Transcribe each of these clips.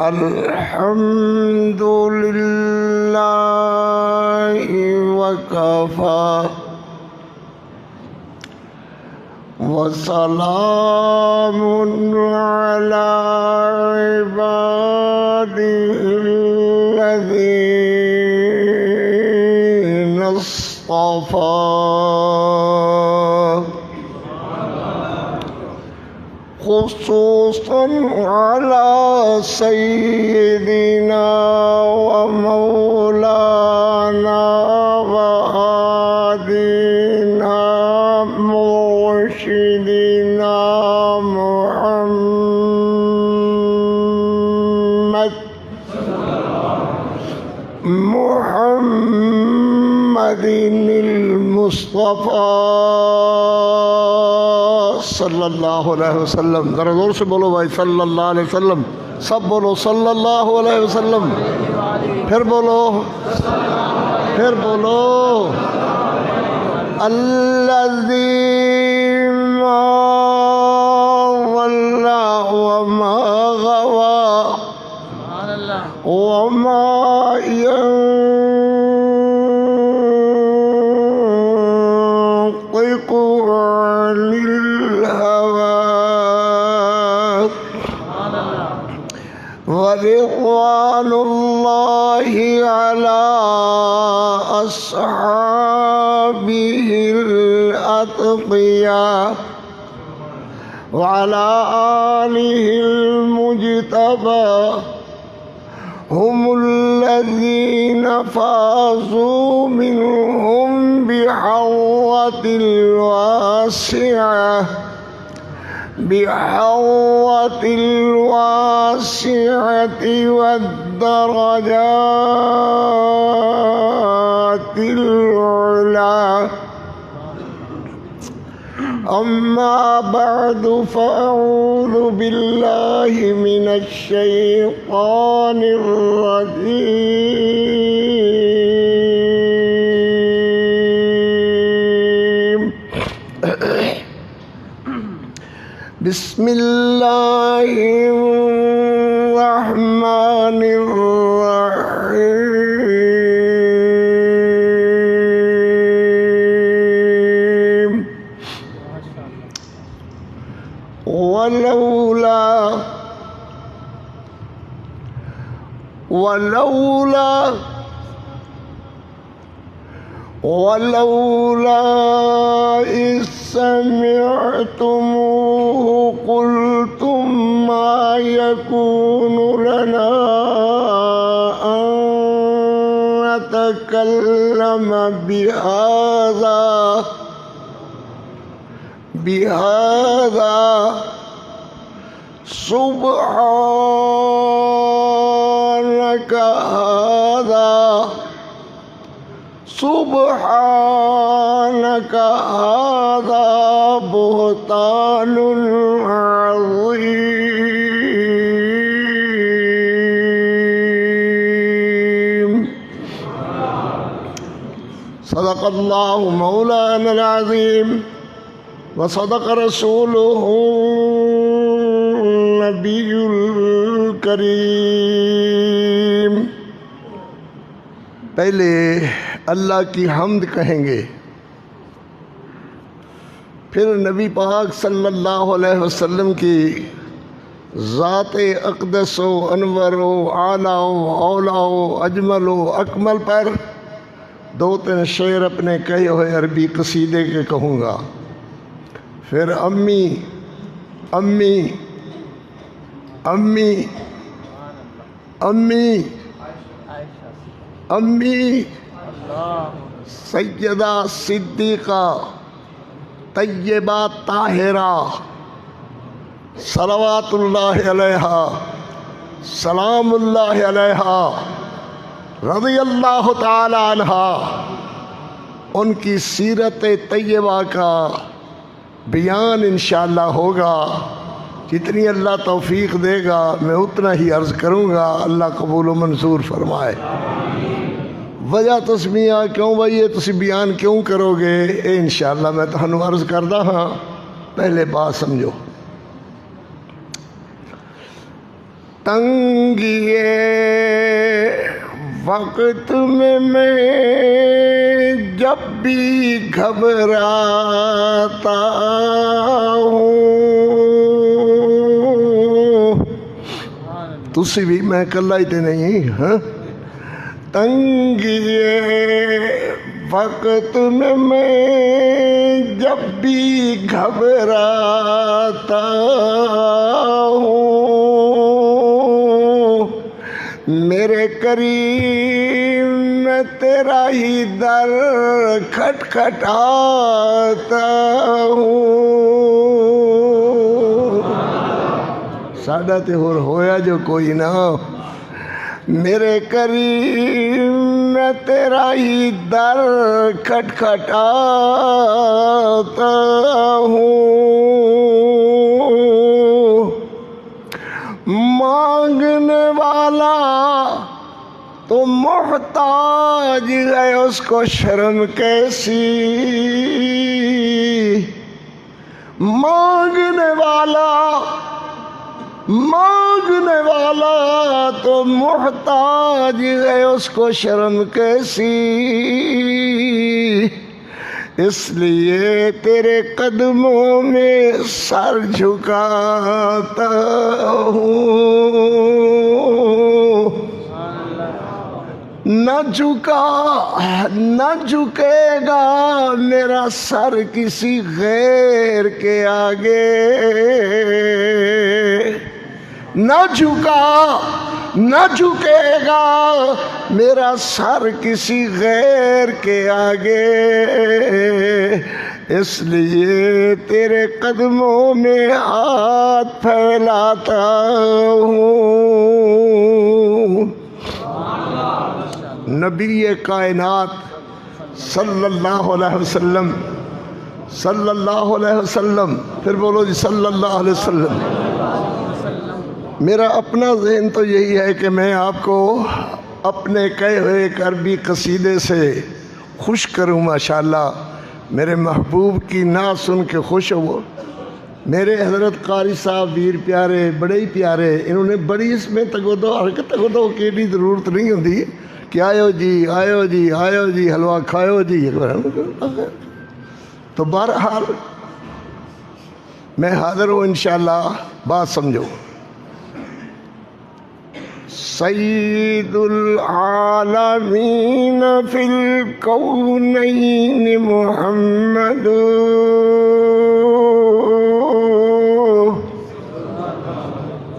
الحمد لله وكفى وسلام على عباده الذين اصطفى خصوصا على سيدنا ومولانا وهادينا مرشدنا محمد المصطفى صلی اللہ علیہ وسلم. ذرا زور سے بولو بھائی صلی اللہ علیہ وسلم. سب بولو صلی اللہ علیہ وسلم. پھر بولو الذی ما ضل وما غوى وما ينطق عن الهوى ورضوان الله على أصحابه الأتقياء وعلى آله المجتبى هم الذين فازوا منهم بحوة الواسعة والدرجات العلى. أما بعد فأعوذ بالله من الشيطان الرجيم. بسم الله الرحمن الرحيم. ولولا إذ سمعتموه قلتم ما يكون لنا أن نتكلم بهذا سبحانك هذا بهتان عظيم. صدق الله مولانا العظيم وصدق رسوله النبي الكريم. پہلے اللہ کی حمد کہیں گے، پھر نبی پاک صلی اللہ علیہ وسلم کی ذات اقدس و انور و اعلیٰ و اولیٰ و اجمل و اکمل پر دو تین شعر اپنے کہے ہوئے عربی قصیدے کے کہوں گا. پھر امی امی امی امی امی سیدہ صدیقہ طیبہ طاہرہ صلوات اللہ علیہا سلام اللہ علیہا رضی اللہ تعالی عنہا، ان کی سیرت طیبہ کا بیان انشاءاللہ ہوگا. جتنی اللہ توفیق دے گا میں اتنا ہی عرض کروں گا. اللہ قبول و منظور فرمائے. وجہ تسمیہ کیوں بھائی یہ تسی بیان کیوں کرو گے اے انشاءاللہ میں تہنوں عرض کردہ ہاں. پہلے بات سمجھو، تنگی وقت میں جب بھی گھبراتا ہوں، تسی بھی میں کلا ہی تے نہیں ہاں، تنگی وقت میں جب بھی گھبراتا ہوں، میرے کریم میں تیرا ہی در کھٹکھٹاتا ہوں، ساڈا تے ہور ہویا جو کوئی نہ، میرے کریم میں تیرا ہی در کھٹکھٹاتا ہوں، مانگنے والا تو محتاج ہے، اس کو شرم کیسی، مانگنے والا تو محتاج ہے، اس کو شرم کیسی، اس لیے تیرے قدموں میں سر جھکاتا ہوں، نہ جھکے گا میرا سر کسی غیر کے آگے، نہ جھکے گا میرا سر کسی غیر کے آگے، اس لیے تیرے قدموں میں ہاتھ پھیلاتا ہوں۔ نبی کائنات صلی اللہ علیہ وسلم، پھر بولو جی صلی اللہ علیہ وسلم۔ میرا اپنا ذہن تو یہی ہے کہ میں آپ کو اپنے کہے ہوئے ایک عربی قصیدے سے خوش کروں، ماشاءاللہ میرے محبوب کی نعت سن کے خوش ہو۔ میرے حضرت قاری صاحب ویر پیارے، بڑے ہی پیارے، انہوں نے بڑی اس میں تگودو کی بھی ضرورت نہیں ہوتی کہ آئیو جی حلوہ کھائیو جی، تو بہرحال میں حاضر ہوں انشاءاللہ، بات سمجھو۔ سید العالمین فی الکونین محمد،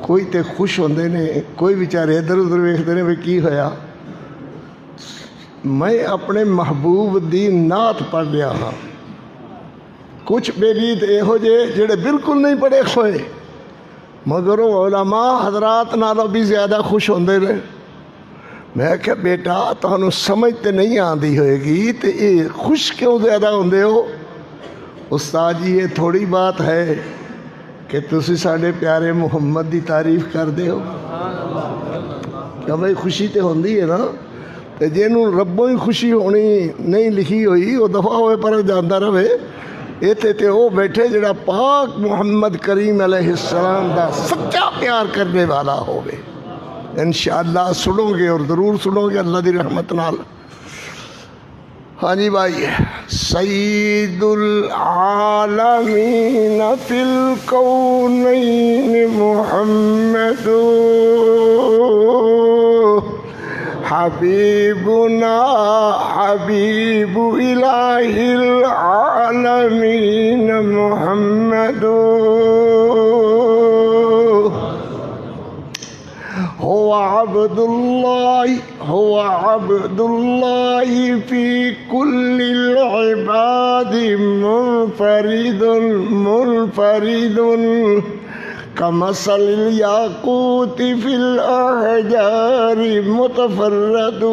کوئی تے خوش ہوندے نے، کوئی بیچارے ادھر ادھر ویکھدے نے بھی کی ہویا۔ میں اپنے محبوب دی نعت پڑھ رہا ہاں، کچھ بیلیت ایہو جڑے بالکل نہیں پڑھے ہوئے، مگر علماء حضرات نالوں بھی زیادہ خوش ہوندے رہے۔ میں کہا بیٹا تانوں سمجھ تے نہیں آندی ہوئے گی تے یہ خوش کیوں زیادہ ہوندے ہو؟ استاد جی یہ تھوڑی بات ہے کہ تسی ساڑھے پیارے محمد دی تعریف کر دے ہو، کیا بھائی خوشی تے ہوندی ہے نا، تے جنوں ربوں ہی خوشی ہونی نہیں لکھی ہوئی وہ دفعہ ہوئے پر جاندہ رہے، ایتھے تے وہ بیٹھے جڑا پاک محمد کریم علیہ السلام دا سچا پیار کرنے والا ہوئے۔ انشاءاللہ سنو گے اور ضرور سنو گے اللہ دی رحمت نال۔ ہاں جی بھائی، سید العالمین فی الکونین محمد، حبیبنا حبیب الہ العالمین محمد، هو عبد اللہ فی کل العباد منفرد كمثل الياقوت في الأحجار متفرد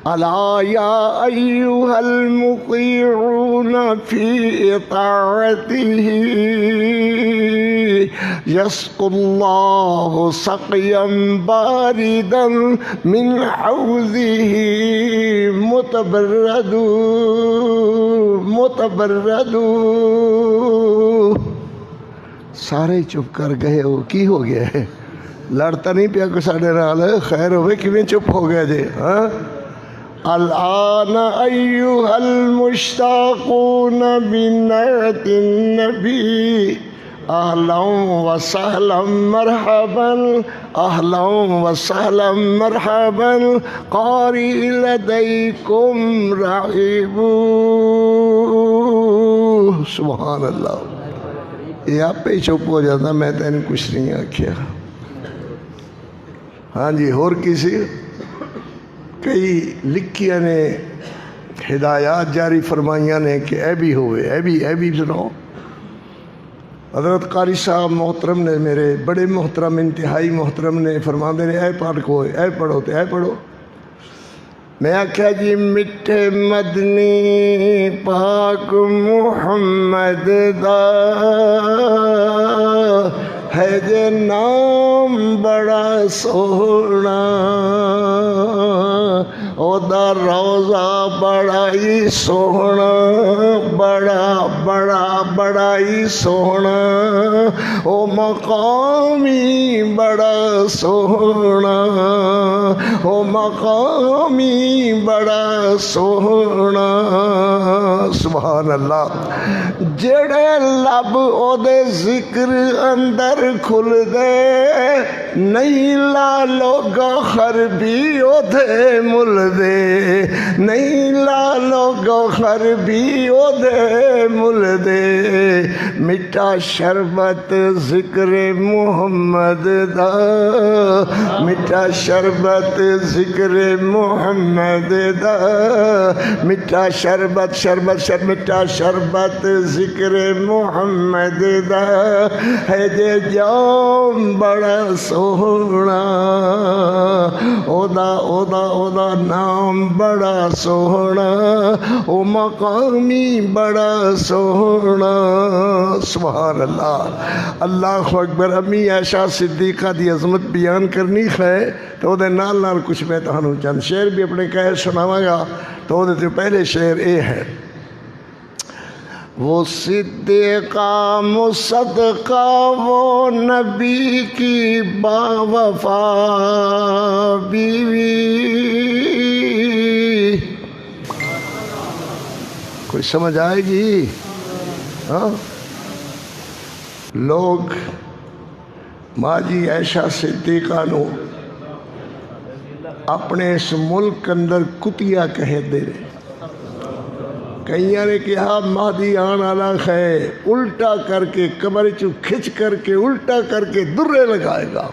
ألا يا أيها المطيعون في طاعته يسقي الله سقيا باردا من حوضه متبرد متبرد. سارے چپ کر گئے. ہو کی ہو گیا ہے؟ لڑتا نہیں پیا کوئی ساڈے نال؟ خیر ہوئے کیویں چپ ہو گیا جی؟ ہاں الآن أيها المشتاقون بنعت النبي أهلا وسهلا مرحبا أهلا وسهلا مرحبا قارئ لديكم رحيب. سبحان اللہ. یہ آپ ہی چپ ہو جاتا. میں تین کچھ نہیں آکھیا. ہاں جی اور کسی کئی لکھیاں نے ہدایات جاری فرمائیاں نے کہ اے بھی ہوئے اے بھی سنو. حضرت قاری صاحب محترم نے میرے بڑے محترم انتہائی محترم نے فرماندے نے اے پڑھ کو اے پڑھو تے اے پڑھو. میں آکھیا جی میٹھے مدنی پاک محمد دا ہے جے نام بڑا سونا او دا روضہ بڑا ہی سونا بڑا بڑا بڑا ہی سونا او مقامی بڑا سونا او مقامی بڑا سونا. سبحان اللہ. جڑے لب او دے ذکر اندر کھل دے نہیں لالو گوہر بھی او دے مل دے نہیں لالو گوہر بھی او دے مل دے. میٹھا شربت ذکر محمد دا میٹھا شربت ذکر محمد دا میٹھا شربت شربت میٹھا شربت ذکر محمد دا ہے جے جام بڑا سونا او دا نام بڑا سونا او مقامی بڑا سونا. سبحان اللہ. اللہ اکبر. امی عائشہ صدیقہ دی عظمت بیان کرنی ہے تو دے نال نال کچھ میں تہانوں چند شعر بھی اپنے کہہ سناواں گا. تو دے پہلے شعر اے ہے وہ صدیقہ مصدقہ وہ نبی کی باوفا بیوی. کوئی سمجھ آئے گی؟ ہاں لوگ ماجی عائشہ صدیقہ نو اپنے اس ملک اندر کتیا کہہ دے رہے. کئیاں نے کہا مہدی آن والا ہے الٹا کر کے کمر چو کھچ کر کے الٹا کر کے درے لگائے گا.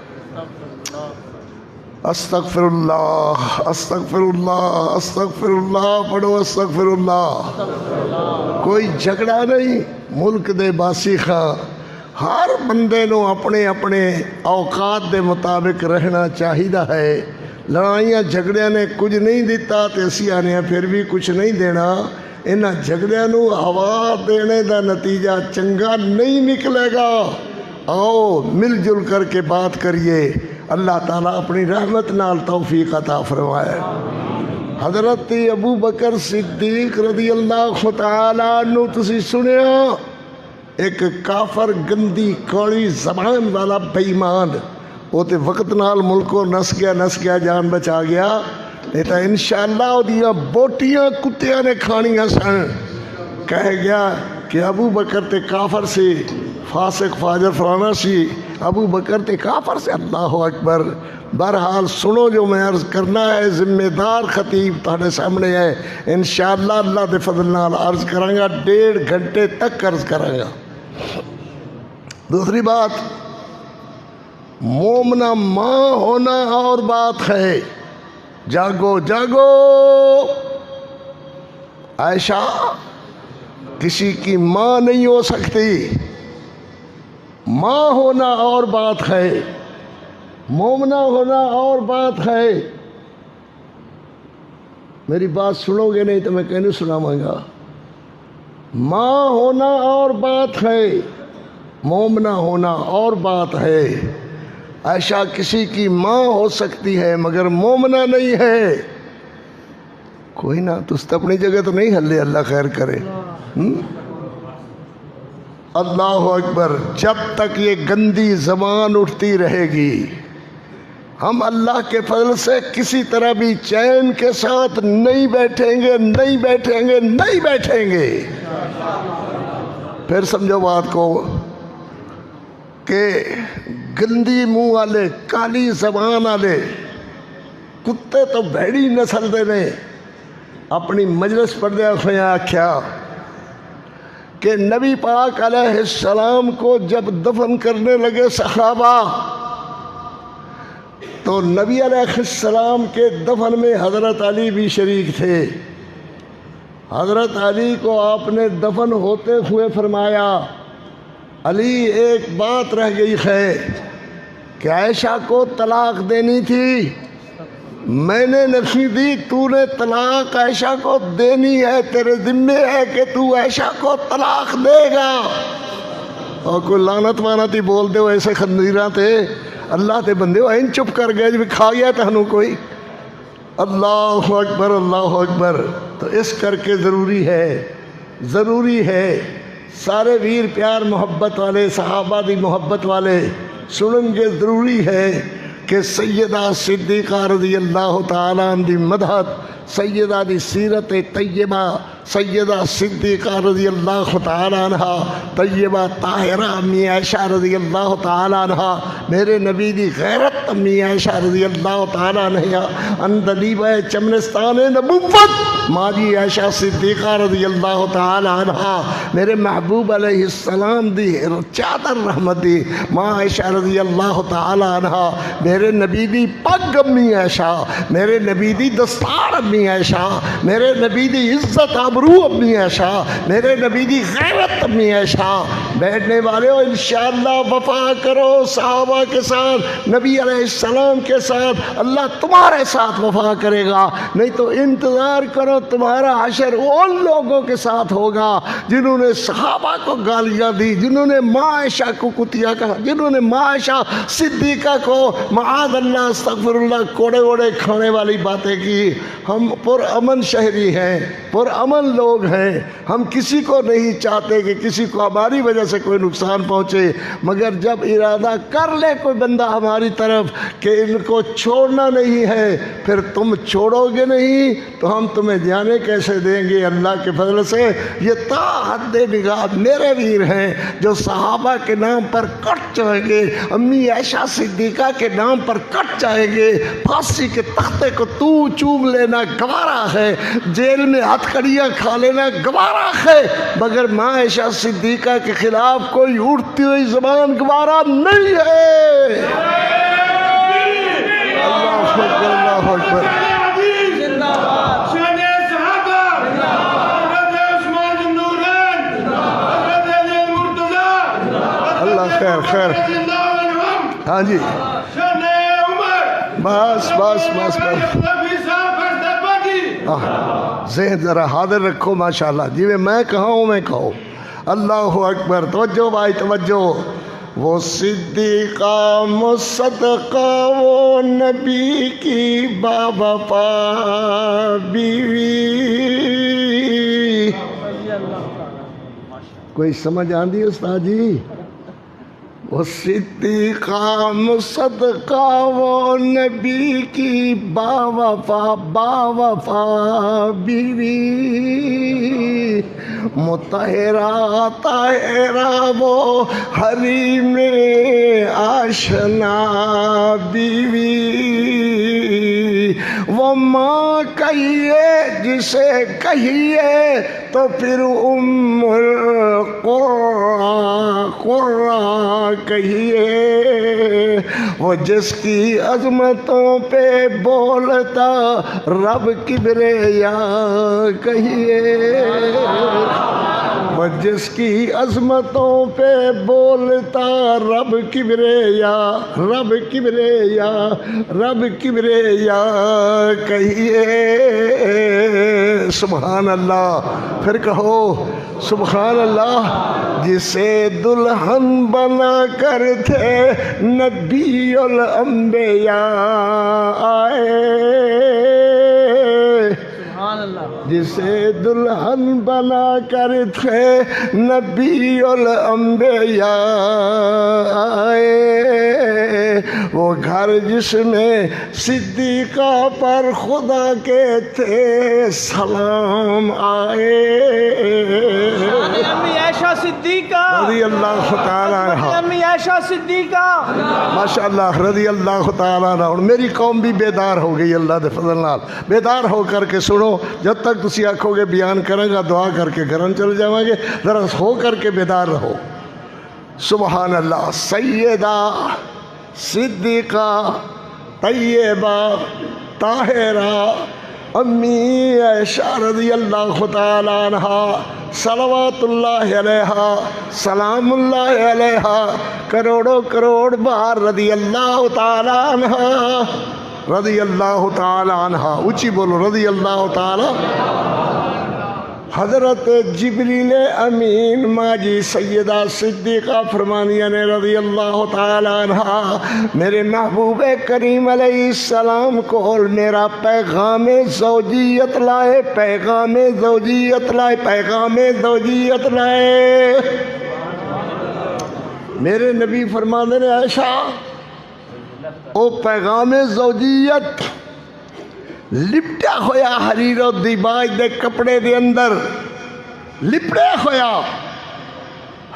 استغفر اللہ استغفر اللہ استغفر اللہ پڑھو استغفر اللہ. کوئی جھگڑا نہیں. ملک دے باسی خاں ہر بندے نو اپنے اپنے اوقات دے مطابق رہنا چاہیدہ ہے. لڑائیاں جھگڑیاں نے کچھ نہیں دیتا تے اسی آنے ہیں پھر بھی کچھ نہیں دینا. انہاں جھگڑیاں نو ہوا دینے دا نتیجہ چنگا نہیں نکلے گا. آؤ مل جل کر کے بات کریے. اللہ تعالیٰ اپنی رحمت نال توفیق عطا فرمائے. حضرت ابو بکر صدیق رضی اللہ تعالیٰ عنہ تسی سنیا ایک کافر گندی کوڑی زبان والا بے ایمان وہ تے وقت نال ملکوں نس گیا جان بچا گیا. نہیں تو انشاءاللہ وہ دیا بوٹیاں کتیاں نے کھانیاں سن. کہہ گیا کہ ابو بکر تے کافر سے فاسق فاجر فلانا سی ابو بکر تے کافر سے. اللہ اکبر. بہرحال سنو جو میں عرض کرنا ہے ذمہ دار خطیب تہاڈے سامنے ہے. انشاءاللہ اللہ دے فضل نال عرض کراں گا 1.5 گھنٹے تک عرض کراں گا. دوسری بات مومنہ ماں ہونا اور بات ہے. جاگو جاگو. عائشہ کسی کی ماں نہیں ہو سکتی. ماں ہونا اور بات ہے مومنہ ہونا اور بات ہے. میری بات سنو گے نہیں تو میں کہنے سناواں گا. ماں ہونا اور بات ہے مومنہ ہونا اور بات ہے. عائشہ کسی کی ماں ہو سکتی ہے مگر مومنہ نہیں ہے. کوئی نہ تست اپنی جگہ تو نہیں ہلے, اللہ خیر کرے. اللہ اکبر. جب تک یہ گندی زبان اٹھتی رہے گی ہم اللہ کے فضل سے کسی طرح بھی چین کے ساتھ نہیں بیٹھیں گے, نہیں بیٹھیں گے, نہیں بیٹھیں گے. پھر سمجھو بات کو کہ گندی منہ والے, کالی زبان والے کتے تو بھیڑی نسل دے نے اپنی مجلس پڑھ دیا خیا آکھیا کہ نبی پاک علیہ السلام کو جب دفن کرنے لگے صحابہ تو نبی علیہ السلام کے دفن میں حضرت علی بھی شریک تھے. حضرت علی کو آپ نے دفن ہوتے ہوئے فرمایا, علی ایک بات رہ گئی ہے کہ عائشہ کو طلاق دینی تھی, میں نے نہیں دی, تو نے طلاق عائشہ کو دینی ہے, تیرے ذمے ہے کہ تو عائشہ کو طلاق دے گا. اور کوئی لعنت وانتی بول دے ہو ایسے خندیراں تے اللہ تے بندے ہو این چپ کر گئے جو کھا گیا تہنوں کوئی. اللہ اکبر, اللہ اکبر. تو اس کر کے ضروری ہے سارے ویر پیار محبت والے صحابہ دی محبت والے سنن گے, ضروری ہے کہ سیدہ صدیقہ رضی اللہ تعالیٰ عنہ دی مدحت, سیدہ دی سیرت طیبہ, سیدہ صدیقہ رضی اللہ تعالیٰ عنہ, طیبہ طاہرہ امی عائشہ رضی اللہ تعالیٰ عنہ, میرے نبی دی غیرت امی عائشہ رضی اللہ تعالیٰ عنہ, اندلیبہ چمنستان نبوت ماجی عائشہ صدیقہ رضی اللہ تعالیٰ عنہ, میرے محبوب علیہ السلام دی چادر رحمت دی ماں عائشہ رضی اللہ تعالیٰ عنہ, میرے نبی دی پگ امی عائشہ, میرے نبی دی دستار امی عائشہ, میرے نبی دی عزت آبرو امی عائشہ, میرے نبی دی غیرت امی عائشہ. بیٹھنے والے ہو انشاءاللہ وفا کرو صحابہ کے ساتھ, نبی علیہ السلام کے ساتھ, اللہ تمہارے ساتھ وفا کرے گا. نہیں تو انتظار کرو, تمہارا حشر ان لوگوں کے ساتھ ہوگا جنہوں نے صحابہ کو گالیاں دی, جنہوں نے ماں عائشہ کو کتیا کہا, جنہوں نے ماں عائشہ صدیقہ کو معاذ اللہ استغفر اللہ کوڑے ووڑے کھانے والی باتیں کی. ہم پرامن شہری ہیں, پرامن لوگ ہیں, ہم کسی کو نہیں چاہتے کہ کسی کو ہماری وجہ سے کوئی نقصان پہنچے, مگر جب ارادہ کر لے کوئی بندہ ہماری طرف کہ ان کو چھوڑنا نہیں ہے, پھر تم چھوڑو گے نہیں تو ہم تمہیں جانے کیسے دیں گے. اللہ کے فضل سے یہ تا حد نگاہ میرے ویر ہیں جو صحابہ کے نام پر کٹ جائیں گے, امی عائشہ صدیقہ کے نام پر کٹ جائیں گے. پھانسی کے تختے کو تو چوم لینا گوارا ہے, جیل میں ہتھ کڑیاں کھا لینا گوارا ہے, مگر ماں عائشہ صدیقہ کے خلاف کوئی اٹھتی ہوئی زبان گوارا نہیں ہے. اللہ اکبر, اللہ اکبر. اللہ خیر خیر. ہاں جی بس بس بس بس, ذہن ذرا حاضر رکھو ماشاءاللہ, جی میں کہوں میں کہوں. اللہ اکبر. توجہ بھائی توجہ. وہ صدیقہ مصدقہ وہ نبی کی باوفا بیوی. کوئی سمجھ آندی استاد جی؟ وہ صدیقہ مصدقہ وہ نبی کی باوفا بیوی, مطہرہ طاہرہ وہ حریم آشنا بیوی. وہ ماں کہیے جسے کہیے تو پھر ام القرآن کہیے, وہ جس کی عظمتوں پہ بولتا رب کبریا کہیے. وہ جس کی عظمتوں پہ بولتا رب کبریا، رب کبریا، رب کبریا کہیے سبحان اللہ۔ پھر کہو سبحان اللہ۔ جسے دلہن بنا کر تھے نبی الانبیاء آئے، جسے دلہن بنا کر تھے نبی الانبیاء آئے، وہ گھر جس میں صدیقہ پر خدا کے تھے سلام آئے۔ امی عائشہ صدیقہ رضی اللہ تعالیٰ عنہ، امی عائشہ صدیقہ ماشاءاللہ رضی اللہ تعالیٰ عنہ۔ اور میری قوم بھی بیدار ہو گئی اللہ دے فضل نال۔ بیدار ہو کر کے سنو، جب تک تسی آکھو گے بیان کریں گا دعا کر کے گھرن چل جاؤں گے، ذرا ہو کر کے بیدار رہو۔ سبحان اللہ۔ سیدہ صدیقہ طیبہ طاہرہ امی عائشہ رضی اللہ تعالیٰ عنہ صلوات اللہ علیہا سلام اللہ علیہا کروڑوں کروڑ بار رضی اللہ تعالیٰ عنہ، رضی اللہ تعالیٰ عنہ، اونچی بولو رضی اللہ تعالیٰ۔ حضرت جبریل امین ماجی سیدہ صدیقہ فرمانیہ نے رضی اللہ تعالیٰ عنہ میرے محبوب کریم علیہ السلام کو میرا پیغام زوجیت لائے، پیغام زوجیت لائے، پیغام زوجیت لائے۔ میرے نبی فرمانے نے عائشہ او پیغام زوجیت لپٹا ہویا حریر و دیباج دے کپڑے دے اندر، لپٹا ہویا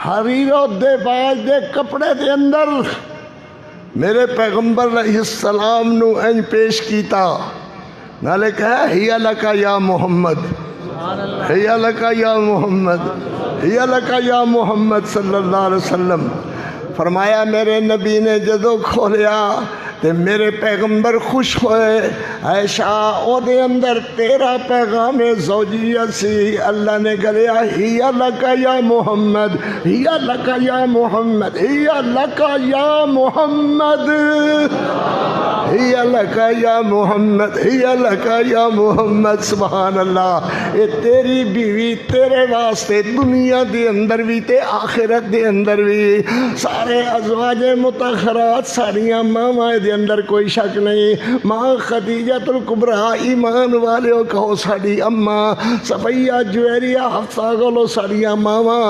حریر و دیباج دے کپڑے دے اندر میرے پیغمبر علیہ السلام نو انج پیش کیتا، نالے کہا ہی لکا یا محمد، ہی لکا یا محمد، ہی لکا یا محمد صلی اللہ علیہ وسلم۔ فرمایا میرے نبی نے جدو کھولیا تے میرے پیغمبر خوش ہوئے، عائشہ او دے اندر تیرا پیغام زوجیت سی۔ اللہ نے گلیا ہی لکا یا محمد، ہی لکا یا محمد، ہی لکا یا محمد، ہی لکا یا محمد، ہی لکا یا محمد۔ سبحان اللہ۔ اے تیری بیوی تیرے واسطے دنیا دے اندر بھی تے آخرت دے اندر بھی، سارے ازواج مطہرات ساریاں ماما دے اندر کوئی شک نہیں۔ ماں خدیجۃ الکبریٰ ایمان والے کہو ساڑی اماں، صفیہ جویریہ حفصہ گولو ساڑیاں ماما،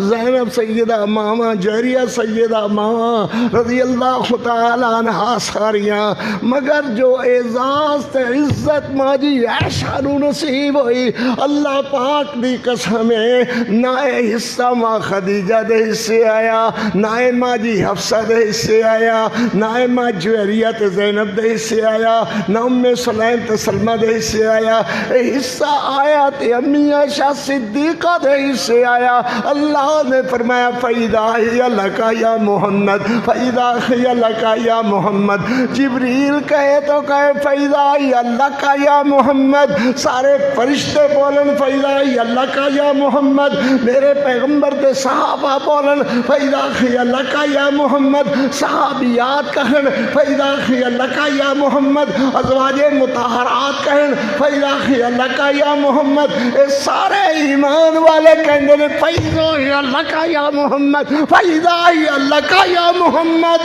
زینب سیدہ ماما، جویریہ سیدہ ماما رضی اللہ تعالیٰ عنہ ساریاں، مگر جو اعزاز تے عزت ماجی عائشہ نو نصیب ہوئی اللہ پاک دی قسم ہے، نہ حصہ ماں خدیجہ دے حصے آیا، نہ ماجی حفصہ دے حصے آیا، نہ ماں جویریہ تے زینب دے حصے آیا، نہ ام سلیم تے سلمہ دے حصے آیا، حصہ آیا تے امی عائشہ صدیقہ دے حصے آیا۔ اللہ نے فرمایا فَإِذَا هِيَ لَكَ يَا مُحَمَّدْ، فَإِذَا هِيَ لَكَ يَا مُحَمَّدْ۔ جبریل کہے تو کہے فَإِذَا هِيَ لَكَ يَا مُحَمَّدْ، سارے فرشتے بولن فَإِذَا هِيَ لَكَ يَا مُحَمَّدْ، میرے پیغمبر تے صحابہ بولن فَإِذَا هِيَ لَكَ يَا مُحَمَّدْ، صحابیات کہن فَإِذَا هِيَ لَكَ يَا مُحَمَّدْ، ازواج مطہرات کہن فَإِذَا هِيَ لَكَ يَا مُحَمَّدْ، اے سارے ایمان والے کہندے نے فَإِذَا هِيَ لَكَ يَا مُحَمَّدْ، فَإِذَا هِيَ لَكَ يَا مُحَمَّدْ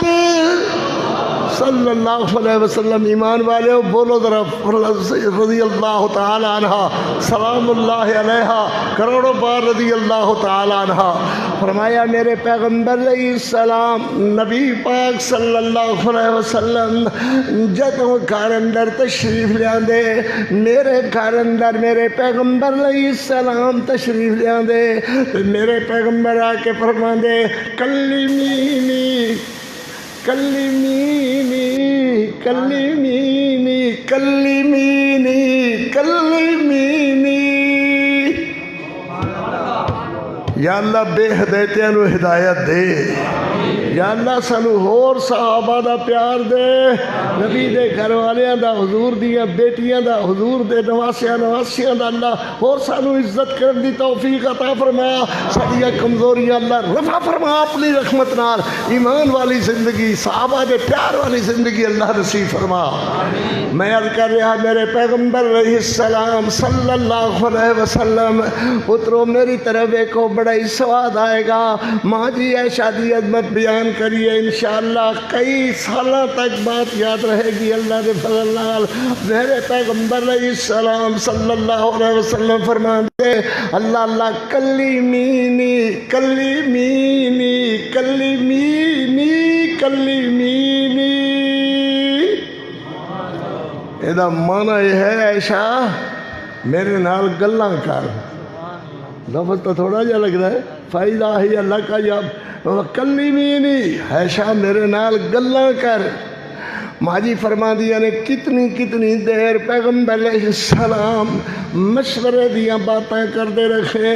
صلی اللہ علیہ وسلم۔ ایمان والے بولو ذرا رضی اللہ تعالیٰ عنہ سلام اللہ علیہا کروڑوں بار رضی اللہ تعالیٰ عنہ۔ فرمایا میرے پیغمبر علیہ السلام نبی پاک صلی اللہ علیہ وسلم جدوں گھر اندر تشریف لیاں دے، میرے گھر اندر میرے پیغمبر علیہ السلام تشریف لیاں دے، میرے پیغمبر آ کے فرما دے کلیمینی کلیمینی کلیمینی کلیمینی کلیمینی۔ یا اللہ بے ہدایتیاں نو ہدایت دے، یا اللہ سانو ہور صحابہ دا پیار دے، نبی دے گھر والیاں دا، حضور دیاں بیٹیاں دا، حضور دے نواسیاں دا اللہ ہور سانو عزت کرن دی توفیق عطا فرما، ساڈیاں کمزوریاں اللہ رفع فرما اپنی رحمت نال، ایمان والی زندگی صحابہ دے پیار والی زندگی اللہ نصیب فرما۔ میں عرض کر رہا میرے پیغمبر علیہ السلام صلی اللہ علیہ وسلم، پترو میری طرف ایک بڑا ہی سواد آئے گا، ماں جی عائشہ دی عظمت بیان کریے انشاءاللہ کئی سالوں تک بات یاد رہے گی اللہ کے فضل نال۔ میرے پیغمبر علیہ السلام صلی اللہ علیہ وسلم فرماتے اللہ اللہ کلیمینی کلیمینی کلیمینی کلیمینی، یہ معنی یہ ہے عائشہ میرے نال گلاں کر، لفظ تو تھوڑا جا لگ رہا ہے، فائدہ ہی اللہ کا یا کلیمینی، عائشہ میرے نال گلاں کر۔ ماں جی فرما دیا نے کتنی دیر پیغمبر علیہ السلام مشورے دیاں باتیں کردے رکھے،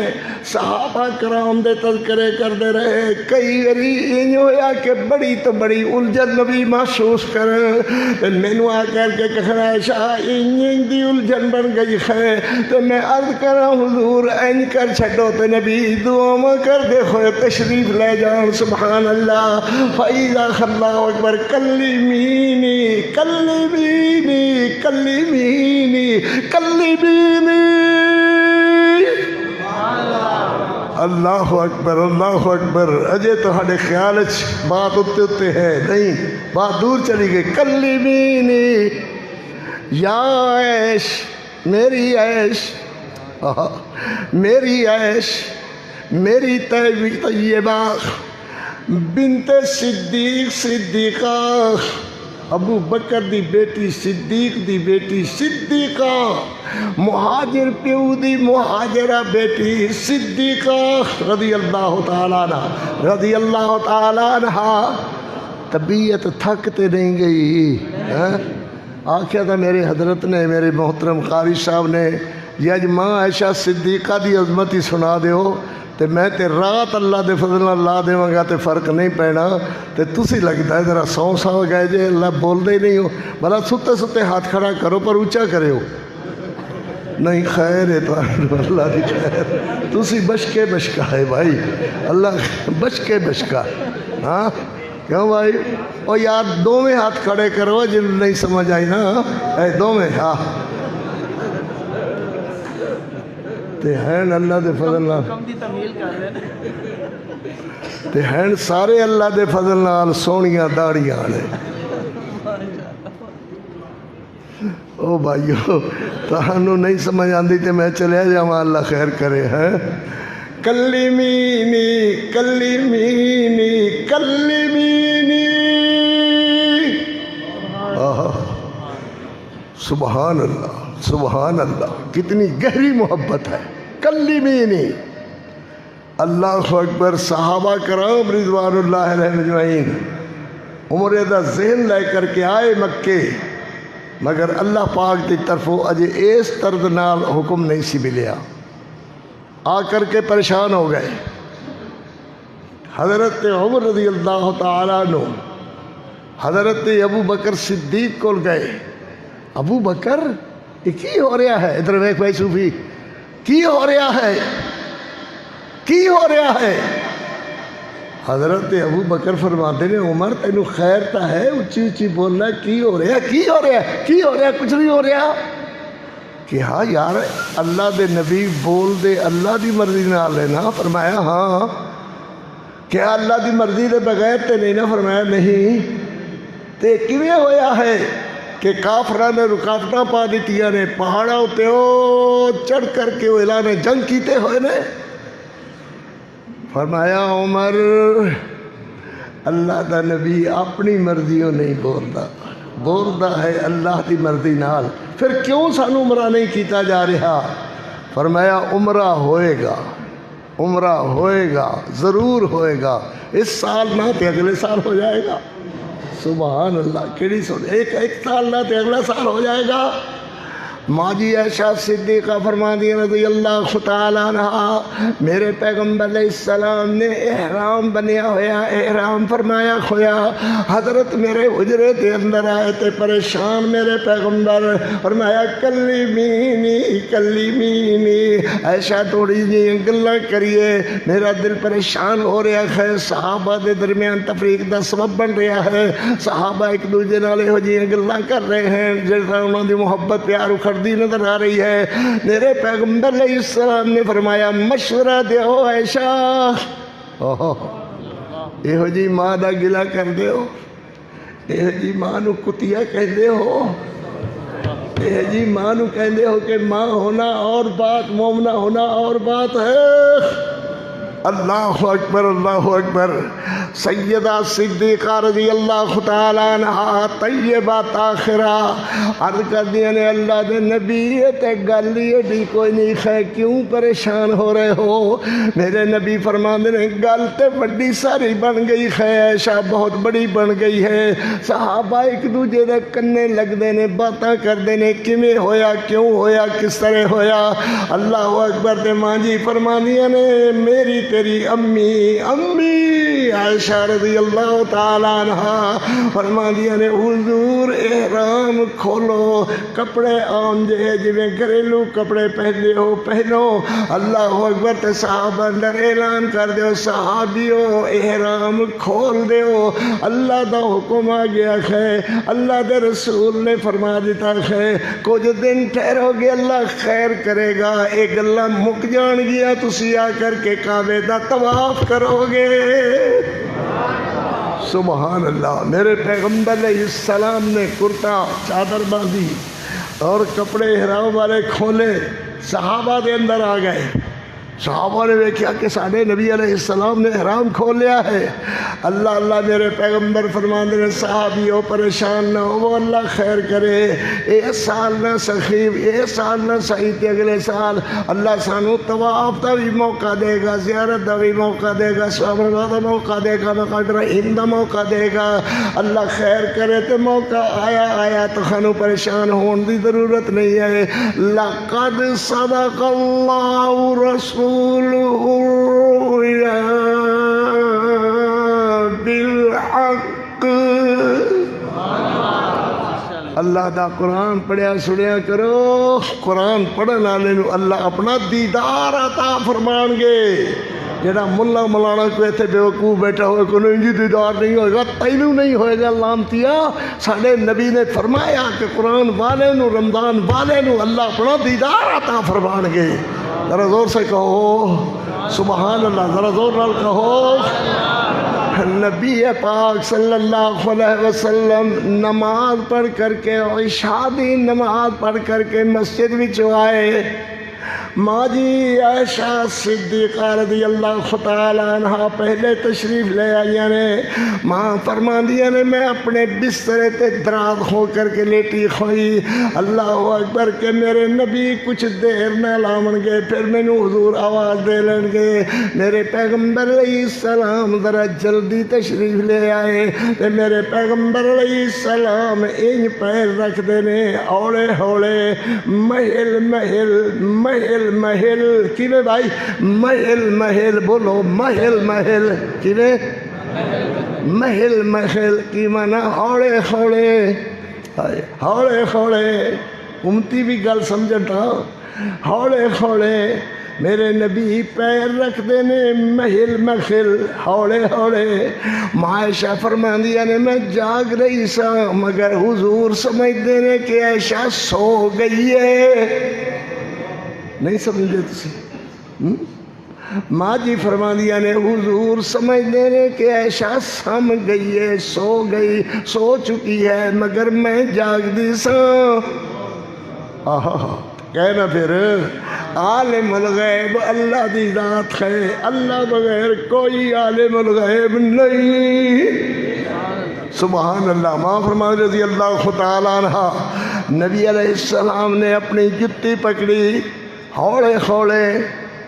صحابہ کرام دے تذکرے کردے رہے، کئی واری انج ہویا کہ بڑی تو بڑی الجھن نبی محسوس کریں، مینوں آ کر کے کہنا عائشہ انج دی الجھن بن گئی ہے، تو میں عرض کراں حضور انج کر چھڈو تے نبی دعا کردے ہوئے تشریف لے جان، سبحان اللہ۔ فَإِذَا اللہ اکبر کلیمینی کلیمینی کلیمینی کلیمینی، اللہ اکبر اللہ اکبر۔ اجے تہاڈے خیال وچ بات اتے ہے نہیں، بات دور چلی گئی۔ کلیمینی یا عیش میری عیش، میری عیش میری طیبہ بنت صدیق صدیقہ، ابو بکر دی بیٹی صدیق دی بیٹی صدیقہ، مہاجر پیو دی مہاجرہ بیٹی صدیقہ رضی اللہ تعالیٰ عنہ رضی اللہ تعالیٰ عنہ۔ طبیعت تھکتے نہیں گئی، آخیا تھا میرے حضرت نے، میرے محترم قاری صاحب نے، یہ اج ماں عائشہ صدیقہ دی عظمت ہی سنا دیو تے میں تے رات اللہ دے فضل نال لا دیواں گا تے فرق نہیں پینا، تے تسی لگتا ہے ذرا سو گئے جے اللہ بول دے نہیں ہو، بھلا ستے ستے ہاتھ کھڑا کرو پر اونچا کرے ہو نہیں، خیر ہے تو اللہ دی خیر، تسی بشکے بشکا ہے بھائی، اللہ بشکے بشکا، ہاں کیوں بھائی؟ او یار دو میں ہاتھ کھڑے کرو جن نہیں سمجھ آئی نا، اے دو میں، ہاں تے ہیں اللہ دے فضل نال، تے ہیں سارے اللہ دے فضل نال سونیاں داڑیاں نے۔ او بھائیو تہانوں نہیں سمجھ آندی تے میں چلے جاواں، اللہ خیر کرے ہیں۔ کلیمینی کلیمینی کلیمینی، سبحان اللہ سبحان اللہ، کتنی گہری محبت ہے۔ کلیمینی، اللہ اکبر۔ صحابہ کرام رضوان اللہ علیہ اجمعین عمر دا ذہن لے کر کے آئے مکے، مگر اللہ پاک کی طرفوں اجے اس طرز نال حکم نہیں سی ملیا، آ کر کے پریشان ہو گئے۔ حضرت عمر رضی اللہ تعالیٰ عنہ حضرت ابو بکر صدیق کو گئے، ابو بکر یہ کی ہو رہا ہے؟ ادھر ویکھ بھائی صوفی، کی ہو رہا ہے؟ کی ہو رہا ہے؟ حضرت ابو بکر فرماتے نے عمر تینوں خیر تا ہے، اچھی اچھی بولنا، کی ہو رہا ہے؟ کی ہو رہا ہے؟ کی ہو رہا ہے؟ کچھ نہیں ہو رہا کہ ہاں یار اللہ دے نبی بول دے اللہ دی مرضی نال ہے نا، فرمایا ہاں۔ کیا اللہ دی مرضی دے بغیر تے نہیں نا؟ فرمایا نہیں۔ تے کیویں ہویا ہے کہ کافراں نے رکاوٹاں پا دیتیاں نے، پہاڑاں تے او چڑھ کر کے وہ اعلان جنگ کیتے ہوئے نے؟ فرمایا عمر اللہ دا نبی اپنی مرضیوں نہیں بولدا ہے اللہ دی مرضی نال، پھر کیوں سانو عمرہ نہیں کیتا جا رہا؟ فرمایا عمرہ ہوئے گا، عمرہ ہوئے گا، ضرور ہوئے گا، اس سال نہ تے اگلے سال ہو جائے گا۔ سبحان اللہ، کیڑی سن، ایک سال نہ تے اگلا سال ہو جائے گا۔ ماں جی عائشہ صدیقہ فرما دی رضی اللہ تعالیٰ عنہ میرے پیغمبر علیہ السلام نے احرام بنیا ہویا احرام فرمایا ہویا حضرت میرے حجرے کے اندر آئے تھے پریشان میرے پیغمبر فرمایا کلیمینی عائشہ تھوڑی جی گلاں کریے میرا دل پریشان ہو رہا ہے صحابہ دے درمیان تفریق دا سبب بن رہا ہے صحابہ ایک دوسرے نال ہو جی گلاں کر رہے ہیں جیسا انہوں دی محبت پیار اکھڑتی نظر آ رہی ہے میرے پیغمبر علیہ السلام نے فرمایا مشورہ دیو عائشہ یہ جی ماں دا گلا کر دیو یہ جی ماں نو کتیا کہہ دے ہو یہ جی ماں نو کہہ دے ہو کہ ماں ہونا اور بات مومنہ ہونا اور بات ہے اللہ اکبر اللہ اکبر سیدہ صدیقہ رضی اللہ تعالیٰ عنہ طیبہ طاہرہ عرض کر دیا نے اللہ دے نبی تے گل یہ کوئی نہیں ہے کیوں پریشان ہو رہے ہو میرے نبی فرماندے نے گل تے بڑی ساری بن گئی ہے عائشہ بہت بڑی بن گئی ہے صحابہ ایک دوجے دے کنے لگ دے نے باتاں کر دے نے کیویں ہویا کیوں ہویا کس طرح ہویا اللہ اکبر تے ماں جی فرماندیاں نے میری تیری امی عائشہ رضی اللہ تعالیٰ عنہ فرما دیا نے حضور احرام کھولو کپڑے عام جے جویں گھریلو کپڑے پہنے ہو پہنو اللہ اکبر تے صحابہ اندر اعلان کر دیو صحابیو احرام کھول دیو اللہ دا حکم آ گیا ہے اللہ دے رسول نے فرما دیتا ہے کچھ دن ٹھہرو گے اللہ خیر کرے گا ایک اللہ مک جان گیا تسی آ کر کے کعبے دا طواف کرو گے سبحان اللہ میرے پیغمبر علیہ السلام نے کرتا چادر باندھی اور کپڑے احرام والے کھولے صحابہ دے اندر آ گئے صحابہ نے دیکھا کہ سارے نبی علیہ السلام نے احرام کھول لیا ہے اللہ اللہ میرے پیغمبر فرماندے نے صحابیوں پریشان نہ ہو وہ اللہ خیر کرے اے سال نہ سخیب اے سال نہ سعید اگلے سال اللہ سانو طواف دا بھی موقع دے گا زیارت دا بھی موقع دے گا سوابہ دا موقع دے گا مقام ابراہیم دا موقع دے گا اللہ خیر کرے تو موقع آیا تو خانو پریشان ہون دی ضرورت نہیں ہے لقد صدق اللہ رسول بالحق اللہ دا قرآن پڑھیا سنیا کرو قرآن پڑھن والے نو اللہ اپنا دیدار عطا فرمان گے جڑا ملا مولانا کوئی اتنے بیوقوف بیٹھا ہوئے کو نہیں جی دیدار نہیں ہوئے گا تینوں نہیں ہوئے گا لامتیا ساڑھے نبی نے فرمایا کہ قرآن والے نو رمضان والے نو اللہ اپنا دیدار عطا فرمان گے ذرا زور سے کہو سبحان اللہ ذرا زور نال کہو نبی پاک صلی اللہ علیہ وسلم نماز پڑھ کر کے عشاء دی نماز پڑھ کر کے مسجد وچ آئے ماں جی عائشہ صدیقہ رضی اللہ تعالیٰ عنہ پہلے تشریف لے آئیاں نے ماں فرماندیاں نے میں اپنے بسترے تے دراز ہو کر کے لیٹی ہوئی اللہ اکبر کہ میرے نبی کچھ دیر نہ لاون گے پھر میں نے حضور آواز دے لیں گے میرے پیغمبر علیہ السلام ذرا جلدی تشریف لے آئے تے میرے پیغمبر علیہ السلام ان پیر رکھ دینے اوڑے ہوڑے محل محل محل محل کیویں بھائی محل محل بولو محل محل کیویں محل محل کی مانا ہوڑے ہوڑے ہوڑے ہوڑے امتی بھی گل سمجھتا ہوڑے ہوڑے میرے نبی پیر رکھ دینے محل محل ہوڑے ہوڑے عائشہ فرماندیاں نے میں جاگ رہی سا مگر حضور سمجھ دینے کہ عائشہ سو گئی ہے نہیں سمجھے تسی ماں جی فرماندیاں نے حضور سمجھ دینے کہ عائشہ سم گئی ہے سو چکی ہے مگر میں جاگ دی سا کہنا پھر عالم الغیب اللہ دی ذات ہے اللہ بغیر کوئی عالم الغیب نہیں سبحان اللہ ماں فرمان رضی اللہ تعالیٰ عنہ نبی علیہ السلام نے اپنی جتی پکڑی ہوڑے ہوڑے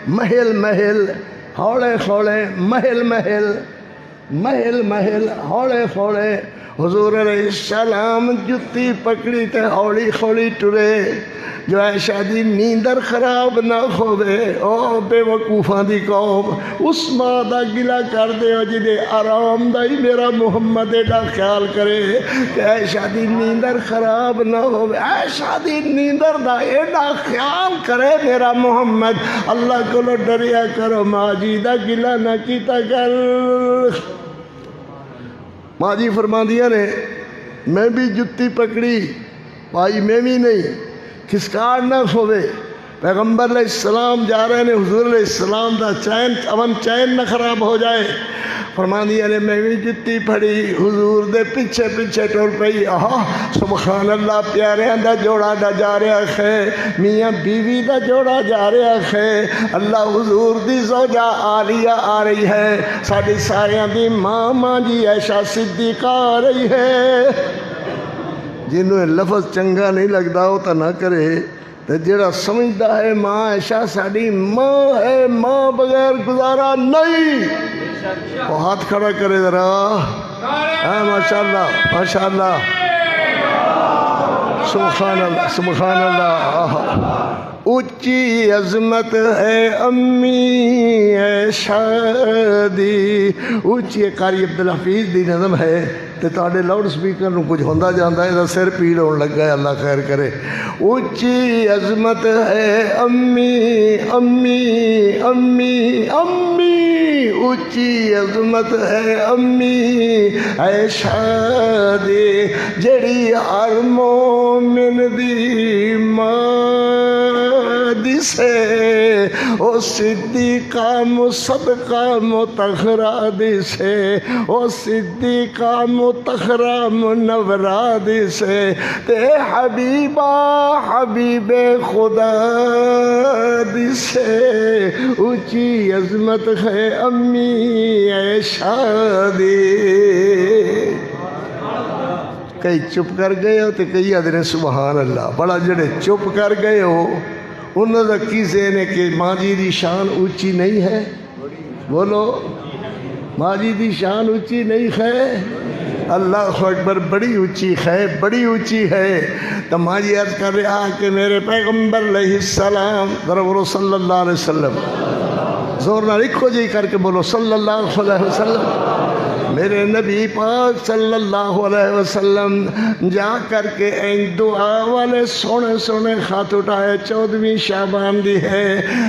محل محل ہوڑے ہوڑے محل محل محل محل ہوڑے ہوڑے حضور علیہ السلام جتی پکڑی تے ہوڑی ہوڑی ٹرے جو عائشہ دی نیندر خراب نہ ہوئے او بے وقوفاں دی قوم اس ماں دا گلہ کر دے جدے آرام دا ہی میرا محمد ایڈا خیال کرے کہ عائشہ دی نیندر خراب نہ ہوئے عائشہ دی نیندر دا ایڈا خیال کرے میرا محمد اللہ کو لو ڈریا کرو ماں جی دا گلہ نہ کیتا کر ماں جی فرما دیا نے میں بھی جتی پکڑی بھائی میں بھی نہیں کھسکار نہ ہوئے پیغمبر علیہ السلام جا رہے ہیں حضور علیہ السلام دا چین نہ خراب ہو جائے فرما دیا نے میں بھی جتی پھڑی حضور دے پیچھے پیچھے ٹور پئی آہا سبحان اللہ پیاریاں دا جوڑا دا جا رہا ہے میاں بیوی دا جوڑا جا رہا ہے اللہ حضور دی زوجہ عالیہ آ رہی ہے ساڑی ساریاں دی ماں جی عائشہ صدیقہ آ رہی ہے جنہوں لفظ چنگا نہیں لگتا وہ تو نہ کرے تو جڑا سمجھتا ہے ماں عائشہ ساڑی ماں ہے ماں بغیر گزارا نہیں وہ ہاتھ کھڑا کرے ذرا ماشاءاللہ ماشاءاللہ سبحان اللہ سبحان اللہ اونچی عظمت ہے امی عائشہ دی اونچی قاری عبدالحفیظ دی نظم ہے تے تاڑے لاؤڈ سپیکر نو کچھ ہوندا جاندا ہے دا سر پیڑ ہون لگا ہے اللہ خیر کرے اونچی عظمت ہے امی امی امی امی اونچی عظمت ہے امی عائشہ دی جڑی ہر مومن دی ماں دسے او صدیقہ مصدقہ مطہرہ دسے او صدیقہ مطہرہ منورہ دسے تے حبیبہ حبیب خدا دسے اونچی عظمت ہے امی عائشہ دی کئی چپ کر گئے ہو تو کئی آدھے سبحان اللہ بڑا جڑے چپ کر گئے ہو انہوں نے کی ذہن ہے کہ ماں جی دی شان اونچی نہیں ہے بولو ماں جی دی شان اونچی نہیں ہے اللہ اکبر بڑی اونچی ہے بڑی اونچی ہے تو ماں جی عرض کر رہا کہ میرے پیغمبر علیہ السلام ذرا بولو صلی اللہ علیہ وسلم زور نہ لکھو جی کر کے بولو صلی اللہ علیہ وسلم میرے نبی پاک صلی اللہ علیہ وسلم جا کر کے این دعا والے سونے سونے ہاتھ اٹھائے 14ویں شعبان دی ہے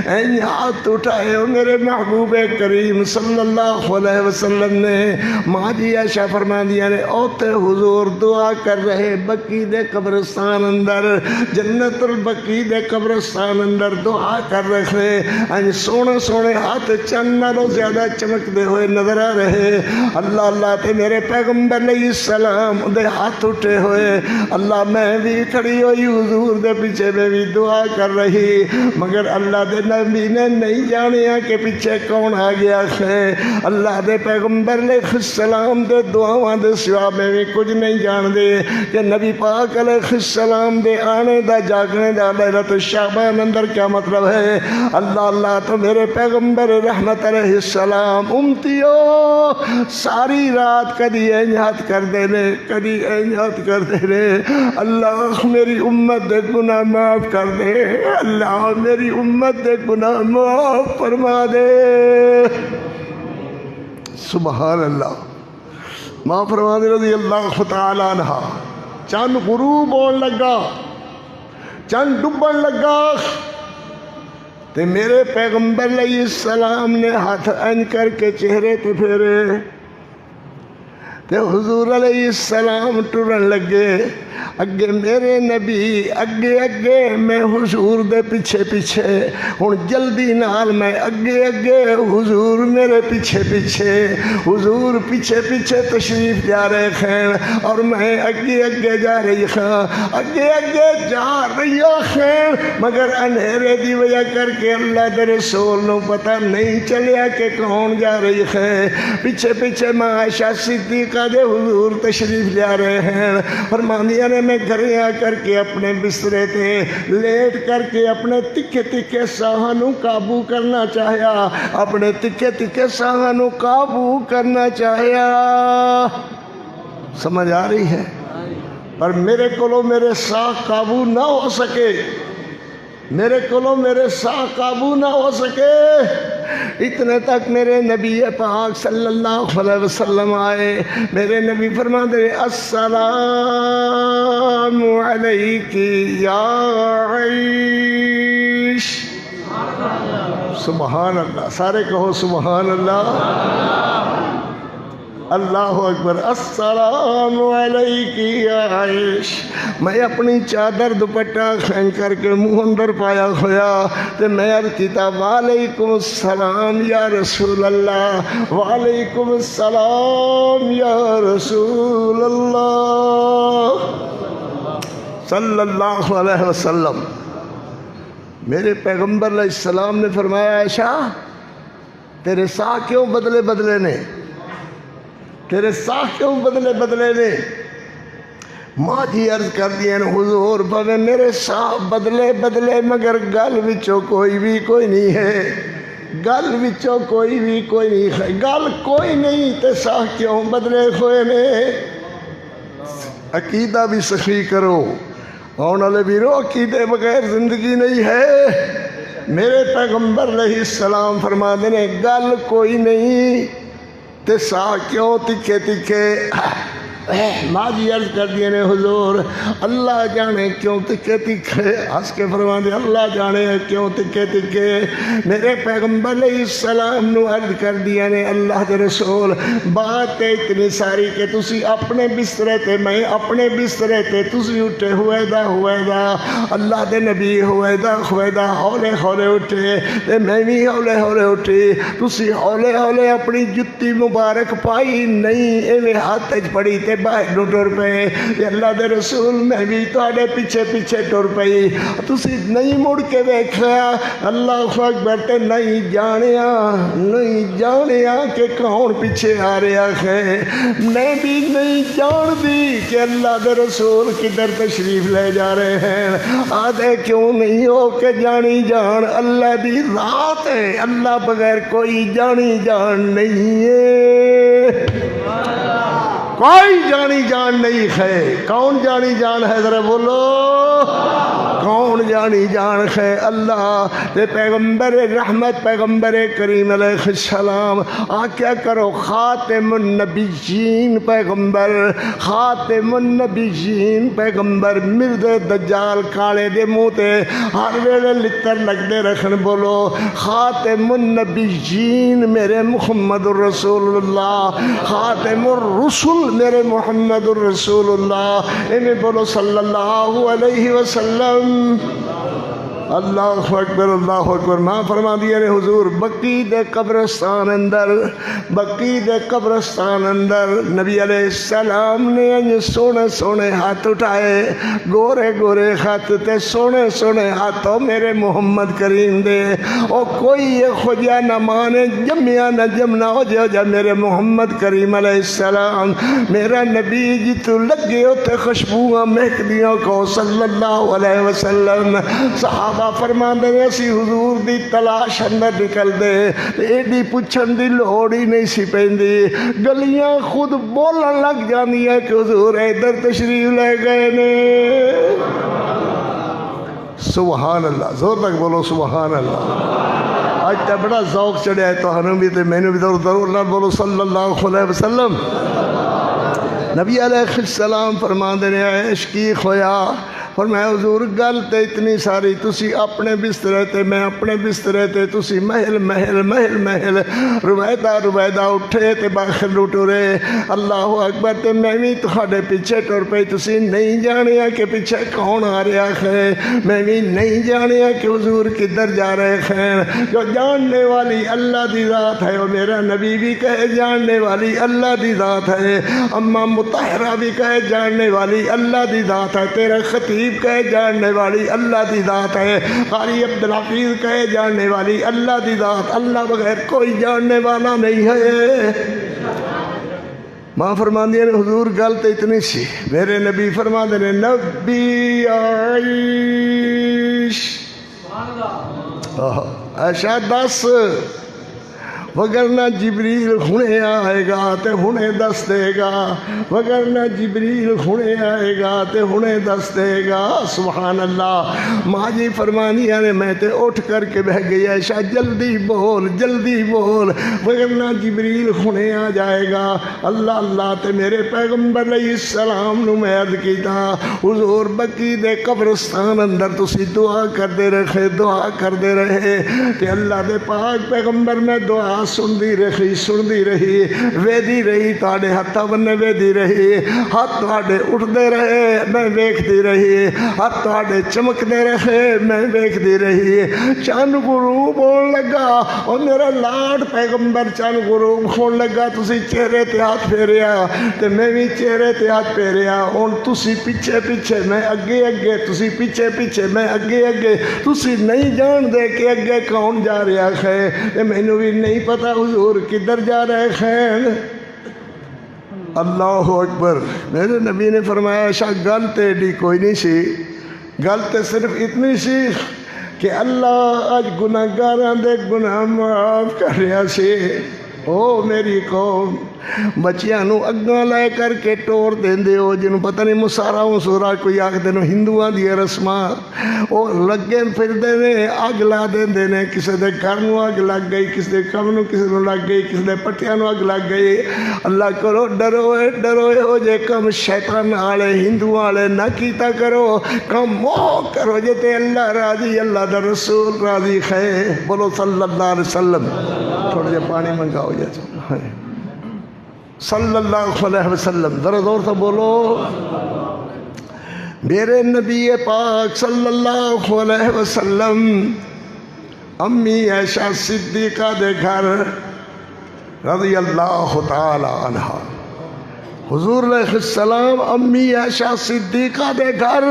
این ہاتھ اٹھائے میرے محبوب کریم صلی اللہ علیہ وسلم نے ماں جی عائشہ فرما دیا نے اوتے حضور دعا کر رہے بقی دے قبرستان اندر جنت البقی دے قبرستان اندر دعا کر رہے این سونے سونے ہاتھ چند نالوں زیادہ چمک دے ہوئے نظر آ رہے اللہ تے میرے پیغمبر علیہ السلام دے ہاتھ اٹھے ہوئے اللہ میں بھی کھڑی ہوئی حضور دے پیچھے میں بھی دعا کر رہی مگر اللہ دے نبی نے نہیں جانیا کہ پیچھے کون آ گیا ہے اللہ دے پیغمبر علیہ السلام دے دعاواں دے سوا میں بھی کچھ نہیں جان دے کہ نبی پاک علیہ السلام دے آنے دا جاگنے دا لیلۃ شعبان اندر کیا مطلب ہے اللہ تو میرے پیغمبر رحمت علیہ السلام امتیو ساری رات کدی اینجات کر دے لے کدی اینجات کر دے لے اللہ میری امت دے گناہ معاف کر دے اللہ میری امت دے گناہ معاف فرما دے سبحان اللہ معاف فرما دے رضی اللہ تعالیٰ عنہ چند غروب ہون لگا چند ڈبن لگا تے میرے پیغمبر علیہ السلام نے ہاتھ ان کر کے چہرے تے پھیرے تے حضور علیہ السلام ٹرن لگے اگے میرے نبی اگے اگے میں حضور دے پیچھے پیچھے ہن جلدی نال میں اگے اگے حضور میرے پیچھے پیچھے حضور پیچھے پیچھے تشریف جا رہے ہیں اور میں اگے اگے جا رہی ہوں اگے اگے جا رہی ہوں مگر اندھیرے دی وجہ کر کے اللہ دے رسول نو پتہ نہیں چلیا کہ کون جا رہی ہے پیچھے پیچھے میں عائشہ صدیقہ آقا دے حضور تشریف لیا رہے ہیں۔ فرماندیاں نے میں گھرے آ کر کے اپنے بسترے تے لیٹ کر کے اپنے تکے تکے ساہاں نوں قابو کرنا چاہیا، اپنے تکے تکے ساہاں نوں قابو کرنا چاہیا۔ سمجھ آ رہی ہے؟ پر میرے کولوں میرے ساہ قابو نہ ہو سکے، میرے کولوں میرے ساہ قابو نہ ہو سکے۔ اتنے تک میرے نبی پاک صلی اللہ علیہ وسلم آئے۔ میرے نبی فرماتے ہیں السلام علیکی یا عائش۔ سبحان اللہ، سارے کہو سبحان اللہ۔ اللہ اکبر۔ السلام علیکی یا عائش۔ میں اپنی چادر دوپٹہ کھین کر کے منہ اندر پایا ہویا تے میں عرض کیتا وعلیکم السلام یا رسول اللہ، وعلیکم السلام یا رسول اللہ صلی اللہ علیہ وسلم۔ میرے پیغمبر علیہ السلام نے فرمایا عائشہ تیرے ساہ کیوں بدلے بدلے نے، تیرے ساہ کیوں بدلے بدلے نے؟ ماں جی عرض کر دیا حضور بھویں میرے ساہ بدلے بدلے مگر گل وچوں کوئی بھی کوئی نہیں ہے، گل وچوں کوئی بھی کوئی نہیں ہے، گل کوئی نہیں تے ساہ کیوں بدلے ہوئے نے؟ عقیدہ بھی صحیح کرو، آنے والے بیرو عقیدے بغیر زندگی نہیں ہے۔ میرے پیغمبر علیہ السلام فرماتے ہیں گل کوئی نہیں تے ساہ کیوں تکھے تکھے؟ ماں جی عرض کر دیے نے حضور اللہ جانے کیوں تکھے تکھے، ہنس کے فرماتے اللہ جانے کیوں تکھے تکھے۔ میرے پیغمبر علیہ السلام نو عرض کر دیا نے اللہ دے رسول بات اتنی ساری کہ تسی اپنے بسترے تے میں اپنے بسترے تے تسی اٹھے ہوئے دا اللہ دے نبی ہوئے دا ہولے ہولے اٹھے تے میں بھی ہولے ہولے اٹھی، تسی ہولے ہولے اپنی جتی مبارک پائی نہیں، ایویں ہاتھ پڑی تے باہر ٹر پے۔ اللہ دے رسول میں بھی تواڈے پیچھے پیچھے ٹر پئی، تسی نہیں مڑ کے ویکھیا اللہ اکبر تے نہیں جانیا کہ کون پیچھے آ رہا ہے، میں بھی نہیں جاندی کہ اللہ دے رسول کدھر تشریف لے جا رہے ہیں۔ آدھے کیوں نہیں ہو کہ جانی جان اللہ دی ذات ہے، اللہ بغیر کوئی جانی جان نہیں ہے، کوئی جانی جان نہیں ہے۔ کون جانی جان ہے ذرا بولو، کون جانی جان ہے؟ اللہ تے پیغمبر رحمت پیغمبر کریم علیہ السلام آکیا کرو خاتم النبیین پیغمبر، خاتم النبیین پیغمبر، مرد دجال کالے دے منہ تے ہر ویلے لتر لگدے رکھن، بولو خاتم النبیین میرے محمد الرسول اللہ، خاتم الرسل میرے محمد الرسول اللہ، انہیں بولو صلی اللہ علیہ وسلم۔ اللہ اکبر اللہ اکبر۔ ماں فرما دیا نے حضور بقی دے قبرستان اندر، بقی دے قبرستان اندر نبی علیہ السلام نے انج سونے سونے ہاتھ اٹھائے، گورے گورے ہاتھ تے سونے سونے ہاتھوں میرے محمد کریم دے، او کوئی یہ خجا نہ مانے جمیا نہ جمنا ہو جا میرے محمد کریم علیہ السلام، میرا نبی جی تو لگے ہوتے خوشبوئیں مہک دیوں کو صلی اللہ علیہ وسلم۔ صحابہ فرمان دے اسی حضور دی تلاش اندر نکل دے، ایڈی پچھن دی لوڑ ہی نہیں سی پیندی، گلیاں خود بولن لگ جانی ہے کہ حضور ادھر تشریف لے گئے نے۔ سبحان اللہ، زور تک بولو سبحان اللہ۔ آج تے بڑا ذوق چڑھیا ہے تو ہنوں بھی تے میں نے بھی ضرور اللہ بولو صلی اللہ علیہ وسلم۔ نبی علیہ السلام فرمان دے عائش کی خویا، فرمایا حضور گل تے اتنی ساری، تسی اپنے بسترے تے میں اپنے بسترے تے، تسی محل محل محل محل رویدہ اٹھے تے باہر ٹرے، اللہ اکبر تے میں بھی تہاڈے پیچھے ٹر پئی، تسی نہیں جانیا کہ پیچھے کون آ رہا ہے، میں بھی نہیں جانیا کہ حضور کدھر جا رہے ہیں۔ جو جاننے والی اللہ دی ذات ہے، وہ میرا نبی بھی کہے جاننے والی اللہ دی ذات ہے، اماں مطہرہ بھی کہے جاننے والی اللہ دی ذات ہے، تیرا خطیب کہے جاننے والی اللہ دی ذات ہے، قاری عبدالحفیظ کہے جاننے والی اللہ دی ذات، اللہ بغیر کوئی جاننے والا نہیں ہے۔ ماں فرماندی نے حضور گل تو اتنی سی، میرے نبی فرماندے نے نبی عائش عائشہ دس وگرنہ جبریل ہنے آئے گا تے ہنے دس دے گا، وگرنہ جبریل ہنے آئے گا تے ہنے دس دے گا۔ سبحان اللہ۔ ماں جی فرمانیاں نے میں تے اٹھ کر کے بہ گئی عائشہ جلدی بول جلدی بول، وگرنہ جبریل ہنے آ جائے گا۔ اللہ اللہ تے میرے پیغمبر علیہ السلام نو میں عرض کیتا حضور بقی دے قبرستان اندر تسی دعا کردے رہے تے اللہ دے پاک پیغمبر میں دعا سندی رہی ویدی رہی، تاڑے ہتھا بننے ویدی رہی، ہاتھ تاڑے اٹھدے رہے میں ویکھدی رہی، ہاتھ تاڑے چمکدے رہے میں ویکھدی رہی۔ چند غروب ہون لگا اور میرا لاڈ پیغمبر چند غروب ہون لگا، تسی چہرے تے ہاتھ پھیریا تے میں بھی چہرے تے ہاتھ پھیریا، اور تسی پیچھے پیچھے میں اگے اگے، تسی پیچھے پیچھے میں اگے اگے، تسی نہیں جان دے کہ اگے کون جا رہا ہے تے مینوں بھی نہیں پتا حضور کدھر جا رہے ہیں۔ اللہ اکبر۔ میرے نبی نے فرمایا عائشہ گل تیری کوئی نہیں سی، گل تے صرف اتنی سی کہ اللہ اج گناہگاراں دے گناہ معاف کر رہا سی۔ او میری قوم، بچیاں نو اگاں لے کر کے ٹور دیندے ہو، جنوں پتہ نہیں مسارا مسورا کوئی آکھدے نو ہندوؤں دی رسماں، او لگے پھردے نے اگ لا دیندے نے، کسے دے گھر نو اگ لگ گئی، کسے دے کم نو کسے نو لگ گئی، کسے دے پٹیاں نو اگ لگ گئی۔ اللہ کرو ڈرو ہو جے کم شیطان والے ہندو والے نہ کیتا کرو، کم وہ کرو جے تے اللہ راضی، اللہ دا رسول راضی ہے۔ بولو صلی اللہ علیہ وسلم۔ تھوڑا جے پانی منگاؤ جا صلی اللہ علیہ وسلم، ذرا زور سے بولو۔ میرے نبی پاک صلی اللہ علیہ وسلم امی عائشہ صدیقہ دے گھر رضی اللہ تعالی عنہ، حضور علیہ السلام امی عائشہ صدیقہ دے گھر۔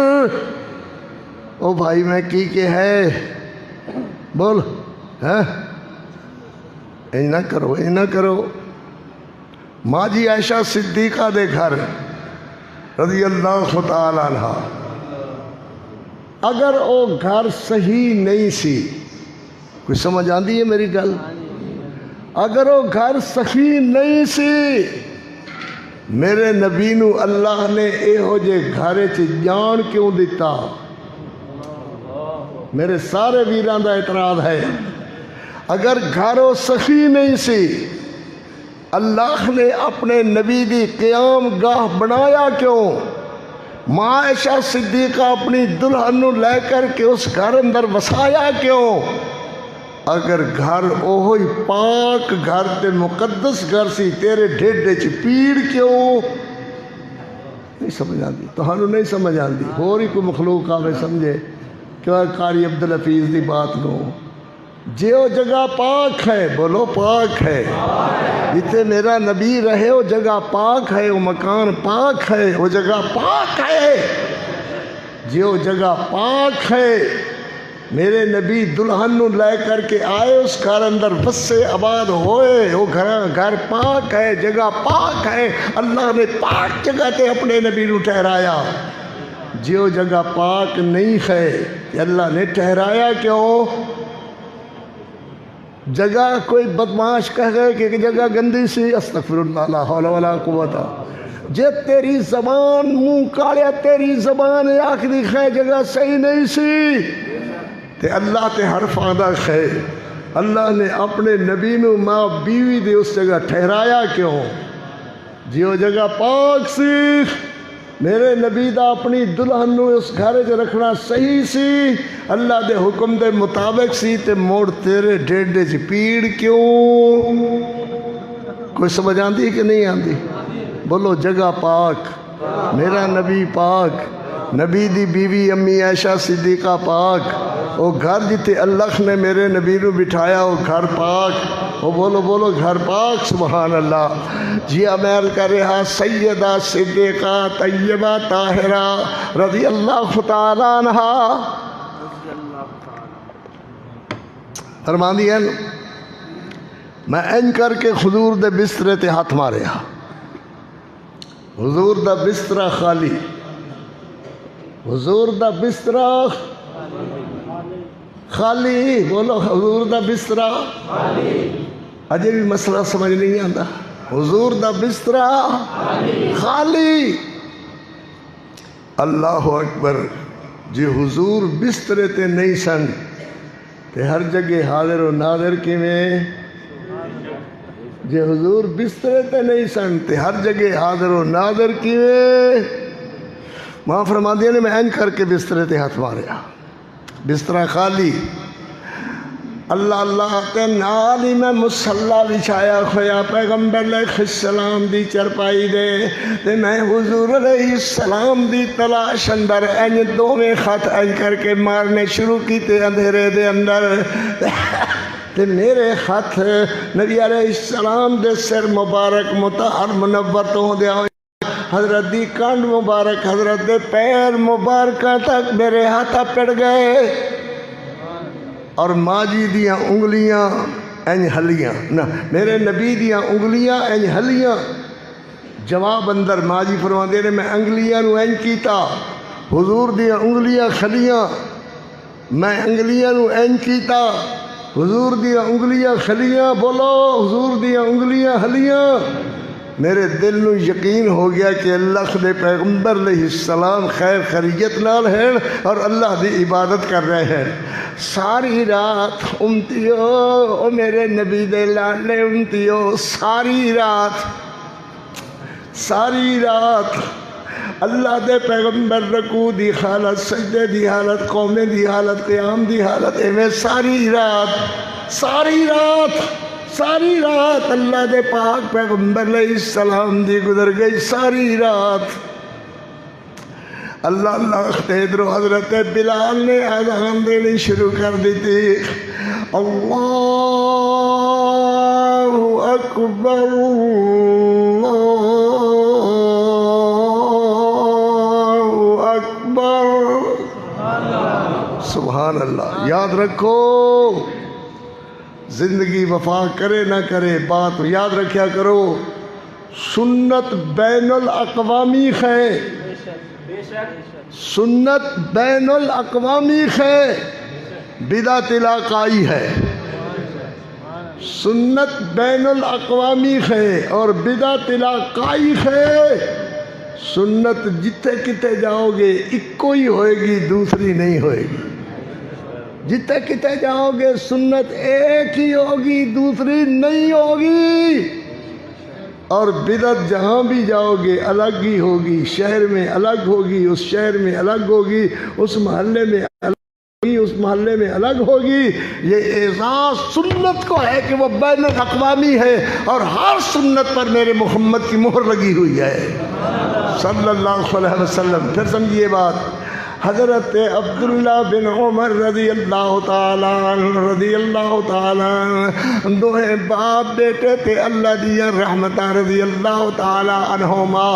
او بھائی میں کی کہ ہے بول ہے این نہ کرو ماں جی عائشہ صدیقہ دے گھر رضی اللہ تعالی عنہ۔ اگر او گھر صحیح نہیں سی، کوئی سمجھ آندی ہے میری گل؟ اگر او گھر صحیح نہیں سی، میرے نبی نو اللہ نے اے ہو جے گھرے چ جان کیوں دیتا؟ میرے سارے ویران دا اعتراض ہے، اگر گھروں صحیح نہیں سی، اللہ نے اپنے نبی دی قیام گاہ بنایا کیوں؟ ماں عائشہ صدیقہ اپنی دلہن نو لے کر کے اس گھر اندر وسایا کیوں؟ اگر گھر اوہی پاک گھر تے مقدس گھر سی، تیرے ڈھیڈے چ پیڑ کیوں؟ نہیں سمجھ آندی، تہانوں نہیں سمجھ آندی، اور ہی کوئی مخلوق آوے سمجھے کیا قاری عبدالحفیظ دی بات نو؟ جے وہ جگہ پاک ہے، بولو پاک ہے، جتے میرا نبی رہے وہ جگہ پاک ہے، وہ مکان پاک ہے، وہ جگہ پاک ہے۔ جے وہ جگہ پاک ہے، میرے نبی دلہن نو لے کر کے آئے، اس گھر اندر بسے آباد ہوئے، وہ گھر پاک ہے، جگہ پاک ہے، اللہ نے پاک جگہ تے اپنے نبی نو ٹھہرایا۔ جے وہ جگہ پاک نہیں ہے، اللہ نے ٹھہرایا کیوں؟ جگہ کوئی بدماش کہہ گئے کہ جگہ گندی سی، استغفر اللہ لا حول ولا قوت۔ جے تیری زبان منہ کاڑیا، تیری زبان آخری ہے جگہ صحیح نہیں سی، تے اللہ تے حرف آدھا ہے، اللہ نے اپنے نبی نو ماں بیوی دے اس جگہ ٹھہرایا کیوں؟ جی وہ جگہ پاک سی، میرے نبی دا اپنی دلہن نو اس گھر چ رکھنا صحیح سی، اللہ دے حکم دے مطابق سی، تے موڑ تیرے ڈیڈے چ پیڑ کیوں؟ کوئی سمجھ آندی کہ نہیں آندی؟ بولو جگہ پاک، میرا نبی پاک، نبی دی بیوی امی عائشہ صدیقہ پاک، وہ گھر جتے اللہ نے میرے نبی نو بٹھایا وہ گھر پاک، وہ بولو گھر پاک، سبحان اللہ۔ جی عمل کر رہا سیدہ صدیقہ طیبہ طاہرہ رضی اللہ تعالی عنہ فرمان دیا، میں این کر کے حضور دے بسترے تے ہاتھ مارے ہاں، حضور دا بستر خالی، حضور دا بستر خالی، بولو حضور دا بستر اجے بھی مسئلہ سمجھ نہیں آتا، حضور دا بستر خالی۔ اللہ اکبر، جی حضور بسترے تے نہیں سن تے ہر جگہ حاضر و ناظر کیویں؟ جی حضور بسترے تے نہیں سن تے ہر جگہ حاضر و ناظر کیویں؟ ماں فرماندیاں نے میں این کر کے بسترے تے ہاتھ ماریا، بسترہ خالی۔ اللہ اللہ تے نال ہی میں مصلا بچھایا کھویا پیغمبر علیہ السلام دی چرپائی دے تے میں حضور علیہ السلام دی تلاش اندر این دوویں خط این کر کے مارنے شروع کیتے اندھیرے دے اندر تے میرے خط نبی علیہ السلام دے سر مبارک مطہر منور تو دیا ہوئے، حضرت دی کانڈ مبارک، حضرت دے پیر مبارکہ تک میرے ہاتھا پڑ گئے، اور ماجی دیاں انگلیاں این ہلیاں، نہ میرے نبی دیاں انگلیاں این ہلیاں۔ جواب اندر ماجی فرماندے نے میں انگلیاں نو این کیتا، حضور دیاں انگلیاں خلیاں، میں انگلیاں نو این کیتا، حضور دیاں انگلیاں خلیاں، بولو حضور دیاں انگلیاں ہلیاں۔ میرے دل نو یقین ہو گیا کہ اللہ دے پیغمبر علیہ السلام خیر خیریت نال ہیں اور اللہ دی عبادت کر رہے ہیں۔ ساری رات امتیو، او میرے نبی دے لاڈلے امتیو، ساری رات اللہ دے پیغمبر رکوع دی حالت، سجدے دی حالت، قومے دی حالت، قیام دی حالت، ایویں ساری رات اللہ دے پاک پیغمبر علیہ السلام دی گزر گئی ساری رات۔ اللہ ادھرو حضرت بلال نے اذان دینی شروع کر دی تھی، اللہ اکبر اللہ اکبر، سبحان اللہ۔ یاد رکھو زندگی وفا کرے نہ کرے، بات یاد رکھیا کرو، سنت بین الاقوامی ہے، سنت بین الاقوامی ہے، بدعت علاقائی ہے۔ سنت بین الاقوامی ہے اور بدعت علاقائی ہے۔ سنت جتے کتے جاؤ گے اکو ہی ہوئے گی، دوسری نہیں ہوئے گی۔ جتے کتے جاؤ گے سنت ایک ہی ہوگی، دوسری نہیں ہوگی۔ اور بدعت جہاں بھی جاؤ گے الگ ہی ہوگی، شہر میں الگ ہوگی، اس شہر میں الگ ہوگی، اس محلے میں الگ ہوگی، اس محلے میں الگ ہوگی۔ یہ اعزاز سنت کو ہے کہ وہ بین الاقوامی ہے اور ہر سنت پر میرے محمد کی مہر لگی ہوئی ہے صلی اللہ علیہ وسلم۔ پھر سمجھیے بات، حضرت عبداللہ بن عمر رضی اللہ تعالیٰ دوہیں باپ بیٹے تھے، اللہ دیا رحمتہ رضی اللہ تعالیٰ عنہما،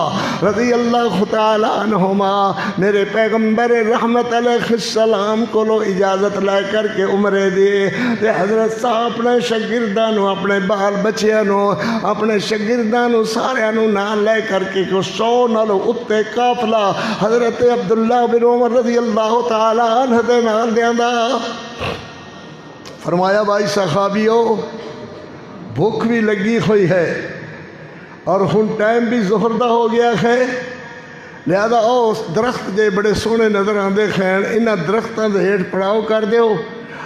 رضی اللہ تعالیٰ عنہما میرے پیغمبر رحمت علیہ السلام کو لو اجازت لے کر کے عمرے دیے تے حضرت صاحب اپنے شاگردانوں، اپنے بال بچیانوں، اپنے شاگردانوں سارے نال لے کر کے 100 نالوں اتے قافلہ حضرت عبداللہ بن عمر رضی اللہ تعالیٰ عنہ دے نال دیاں دا۔ فرمایا بھائی صحابیو، بھوک بھی لگی ہوئی ہے اور ہن ٹائم بھی ظہر دا ہو گیا ہے، لہذا او درخت دے بڑے سونے نظر آندے خین، انہاں درختاں دے ہیٹھ پڑاؤ کر دیو،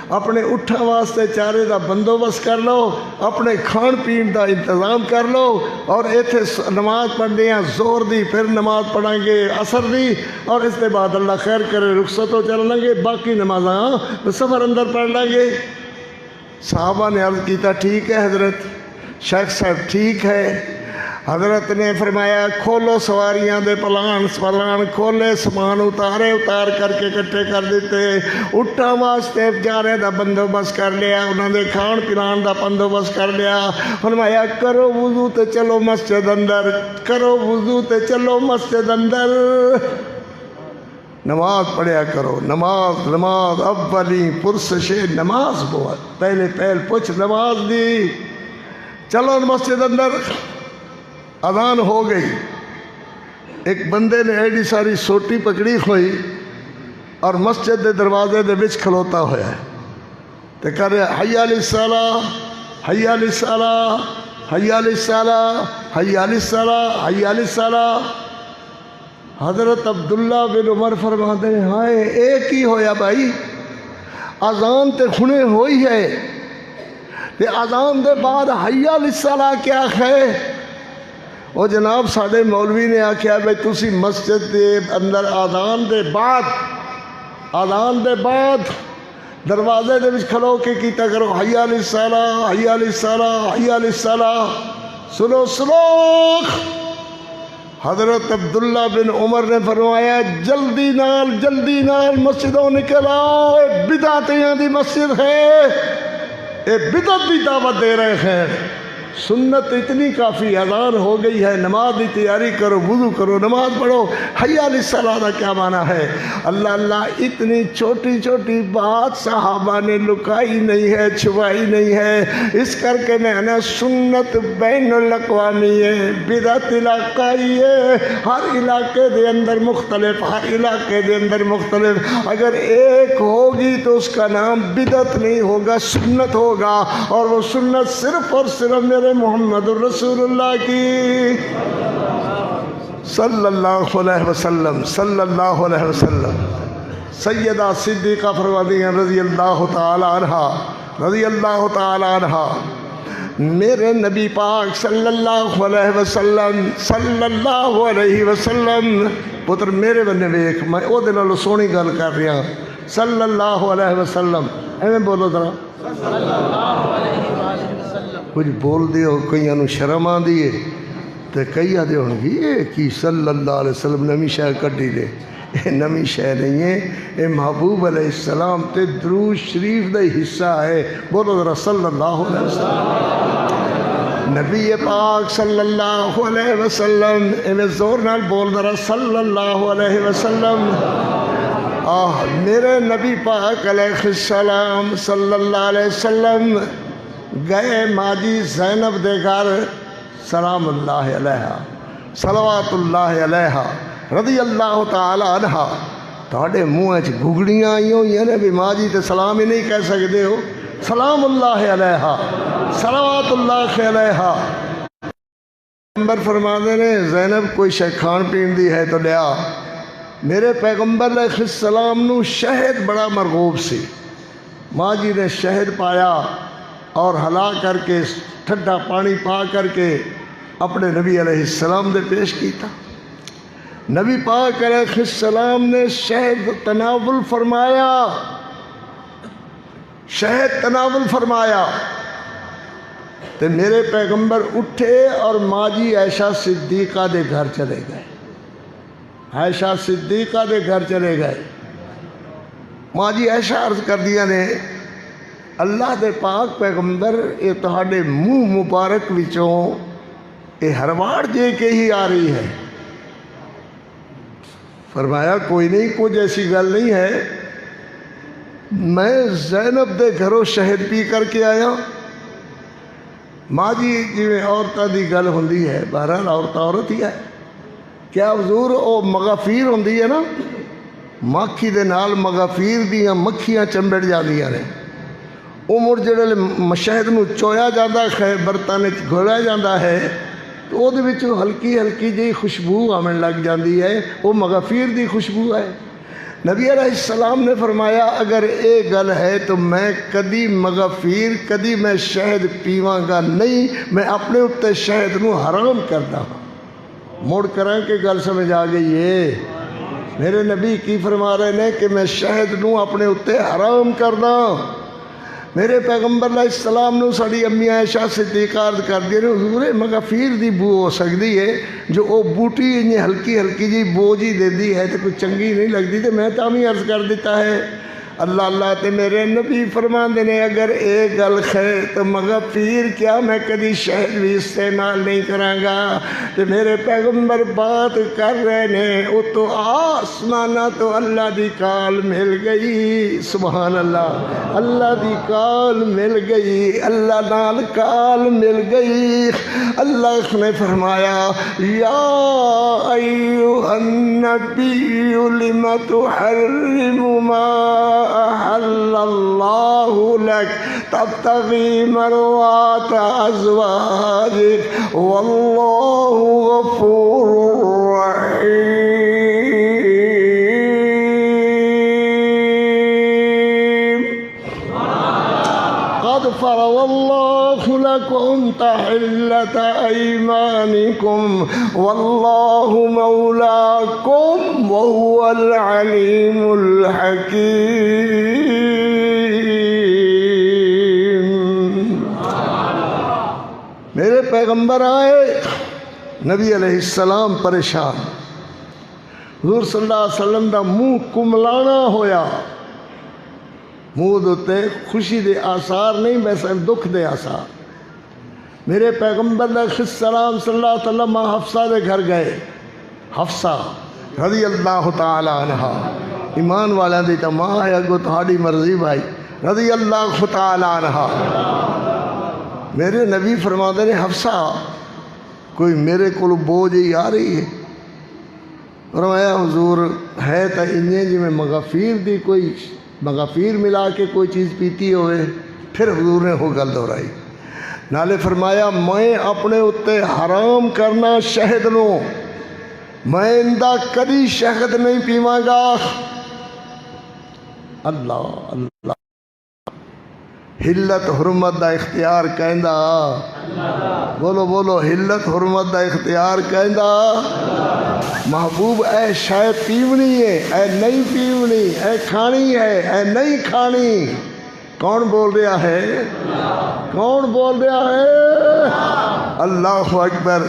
اپنے اٹھا واسطے چارے دا بندوبست کر لو، اپنے کھان پین دا انتظام کر لو، اور ایتھے نماز پڑھنے ہیں زور دی، پھر نماز پڑھیں گے عصر دی، اور اس کے بعد اللہ خیر کرے رخصت ہو چل لیں گے، باقی نمازاں سفر اندر پڑھ لیں گے۔ صحابہ نے عرض کیتا ٹھیک ہے حضرت، شیخ صاحب ٹھیک ہے۔ حضرت نے فرمایا کھولو سواریاں دے پلان کھولے، سامان اتار کر کے کٹھے کر دیتے، اٹھاں واسطے جارے دا بندوبست کر لیا، انہوں نے کھان پلان دا بندوبست کر لیا۔ فرمایا کرو وضو تے چلو مسجد اندر، کرو وضو تے چلو مسجد اندر، نماز پڑھیا کرو، نماز اولی پرسش نماز بہت پہلے پوچھ نماز دی، چلو مسجد اندر۔ اذان ہو گئی، ایک بندے نے ایڈی ساری سوٹی پکڑی ہوئی اور مسجد دے دروازے دے وچ کھلوتا ہویا ہے تے کہہ رہا حی علی الصلاۃ حی علی الصلاۃ حی علی الصلاۃ حی علی الصلاۃ حی علی الصلاۃ۔ حضرت عبداللہ بن عمر فرماتے ہیں ہائے ایک ہی ہویا بھائی، اذان تے کھنے ہوئی ہے تے اذان دے بعد حی علی الصلاۃ کیا ہے؟ وہ جناب ساڈے مولوی نے آکھیا بھائی تسی مسجد دے اندر اذان دے بعد دروازے دے وچ کھلو کے کیتا کرو حی علی الصلاۃ حی علی الصلاۃ حی علی الصلاۃ۔ سنو سنو، حضرت عبداللہ بن عمر نے فرمایا جلدی نال مسجدوں نکل آؤ، اے بدعتیاں دی مسجد ہے، اے بدعت دی دعوت دے رہے ہیں۔ سنت اتنی کافی، اذان ہو گئی ہے، نماز کی تیاری کرو، وضو کرو، نماز پڑھو۔ حی علی الصلاۃ کا کیا معنی ہے؟ اللہ اللہ، اتنی چھوٹی چھوٹی بات صحابہ نے لکائی نہیں ہے، چھپائی نہیں ہے، اس کر کے میں نے سنت بین الاقوامی ہے، بدعت علاقائی ہے، ہر علاقے دے اندر مختلف، ہر علاقے دے اندر مختلف۔ اگر ایک ہوگی تو اس کا نام بدعت نہیں ہوگا، سنت ہوگا، اور وہ سنت صرف اور صرف میرے محمد الرسول اللہ کی صلی اللہ علیہ وسلم صلی اللہ علیہ وسلم۔ سیدہ صدیقہ فرماتی ہیں رضی اللہ تعالی عنہ رضی اللہ تعالی عنہ، میرے نبی پاک صلی اللہ علیہ وسلم پتر میرے بنے ویکھ، میں او دے نالوں سونی گل کر رہا صلی اللہ علیہ وسلم، ایویں بولو ذرا کچھ بول دیو، کئیاں نوں شرم آندی ہے تے کئی آدھے ہون گی یہ کی صلی اللہ علیہ وسلم نمی شے کڈی دے، یہ نمی شے نہیں ہے، یہ محبوب علیہ السلام تے درود شریف دا حصہ ہے۔ بولو ذرا صلی اللہ علیہ وسلم، نبی پاک صلی اللہ علیہ وسلم، ایویں زور نال بول ذرا صلی اللہ علیہ وسلم۔ میرے نبی پاک علیہ السلام صلی اللہ علیہ وسلم گئے ماجی زینب دے گھر، سلام اللہ علیہ صلوات اللہ علیہ رضی اللہ تعالی عنہ۔ تھوڑے منہ گھگڑیاں آئی ہوئی ہیں بھی ماں جی تے سلام ہی نہیں کہہ سکتے ہو، سلام اللہ علیہ صلوات اللہ علیہ۔ پیغمبر فرماتے نے زینب کوئی شے کھان پین دی ہے تو لیا۔ میرے پیغمبر علیہ السلام نو شہد بڑا مرغوب سی، ماں جی نے شہد پایا اور ہلا کر کے ٹھنڈا پانی پا کر کے اپنے نبی علیہ السلام دے پیش کیتا۔ نبی پاک علیہ السلام نے شہد تناول فرمایا، شہد تناول فرمایا تو میرے پیغمبر اٹھے اور ماں جی عائشہ صدیقہ دے گھر چلے گئے، عائشہ صدیقہ دے گھر چلے گئے۔ ماں جی عائشہ عرض کر دیا نے اللہ دے پاک پیغمبر اے تہاڈے منہ مبارک وچوں اے ہرواڑ جے کے ہی آ رہی ہے۔ فرمایا کوئی نہیں، کچھ ایسی گل نہیں ہے، میں زینب دے گھروں شہد پی کر کے آیا۔ ماں جی جی عورتاں دی گل ہوندی ہے، بہرحال عورت ہی ہے، کیا حضور او مغافیر ہوندی ہے نا، مکھی دے نال مغافیر دیاں مکھیاں چمبڑ جاندیاں نے، وہ مڑ جڑے شہد نو چویا جاتا ہے، برتن گھوڑا جاتا ہے تو وہ ہلکی ہلکی جی خوشبو آمن لگ جاتی ہے، وہ مغافیر دی خوشبو ہے۔ نبی علیہ السلام نے فرمایا اگر اے گل ہے تو میں کدی مغافیر کدی میں شہد پیواں گا نہیں، میں اپنے اتے شہد نو حرام کردا ہوں۔ مڑ کراں کہ گل سمجھ آ گئی ہے؟ میرے نبی کی فرما رہے ہیں کہ میں شہد نو اپنے اتے حرام کردا۔ میرے پیغمبر علیہ السلام نے ساری امی عائشہ صدیقہ عرض کر دی نے حضور مغافیر دی بو ہو سکتی ہے، جو او بوٹی انہیں ہلکی ہلکی جی بو جی دے دی ہے تو کوئی چنگی نہیں لگتی، تو میں تامی عرض کر دیتا ہے۔ اللہ اللہ تے میرے نبی فرماندے نے اگر اے گل ہے تو مغفیر کیا میں کدی شہد بھی استعمال نہیں کراں گا تے میرے پیغمبر بات کر رہے نے او تو آسمانہ تو اللہ دی کال مل گئی سبحان اللہ اللہ دی کال مل گئی اللہ نال کال مل گئی اللہ نے فرمایا یا ایھا النبی لم تحرم ما احل اللہ لک تبتغی مرضات ازواجک واللہ غفور رحیم قد فرض اللہ لکم تحلۃ ایمانکم واللہ مولاکم وہو العلیم الحکیم میرے پیغمبر آئے نبی علیہ السلام پریشان حضور صلی اللہ علیہ وسلم دا منہ کملانا ہویا منہ دوتے خوشی دے آثار نہیں ویسے دکھ دے آثار میرے پیغمبر علیہ السلام صلی اللہ علیہ وسلم حفصہ دے گھر گئے حفصہ رضی اللہ تعالی عنہ ایمان والا دی تا ماں ہے اگو تہاڑی مرضی بھائی رضی اللہ تعالی عنہ میرے نبی فرماتے نے حفصہ کوئی میرے کو بوجھ ہی آ رہی ہے فرمایا حضور ہے تا انہیں جی میں مغفیر دی کوئی مغفیر ملا کے کوئی چیز پیتی ہوئے پھر حضور نے وہ گل دہرائی نالے فرمایا میں اپنے اتے حرام کرنا شہد نو میں اندہ کدی شہد نہیں پیواں گا اللہ اللہ حلت حرمت دا اختیار کہندا بولو بولو حلت حرمت دا اختیار کہندا محبوب اے شاید پیونی ہے اے نہیں پیونی اے کھانی ہے اے نہیں کھانی کون بول رہا ہے کون بول رہا ہے اللہ اکبر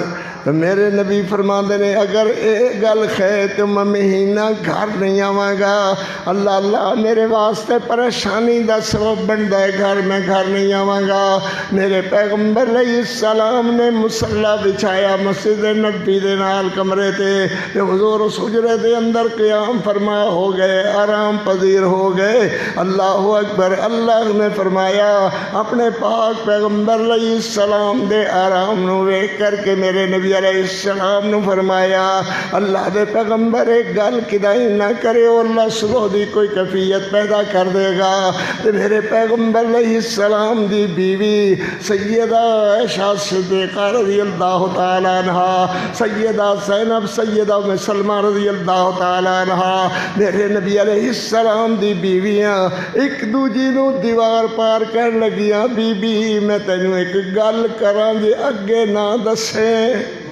تو میرے نبی فرماندے نے اگر اے گل ہے تو میں مہینہ گھر نہیں آواں گا اللہ اللہ میرے واسطے پریشانی دا سبب بندا ہے گھر میں گھر نہیں آواں گا میرے پیغمبر علیہ السلام نے مصلی بچھایا مسجد نبی دے نال کمرے تے حضور اس حجرے دے اندر قیام فرما ہو گئے آرام پذیر ہو گئے اللہ اکبر اللہ نے فرمایا اپنے پاک پیغمبر علیہ السلام دے آرام نو ویکھ کر کے میرے نبی علیہ السلام نے فرمایا اللہ دے پیغمبر ایک گل کدائی نہ کرے اللہ صبح دی کوئی کیفیت پیدا کر دے گا تے میرے پیغمبر علیہ السلام دی بیوی سیدہ عائشہ صدیقہ رضی اللہ تعالی عنہ سیدہ زینب سیدہ ام سلمہ رضی اللہ تعالی عنہ میرے نبی علیہ السلام دی بیویاں ایک دوجی نو دیوار پار کر لگیاں بی بی میں تینوں ایک گل کراں جے اگے نہ دسیں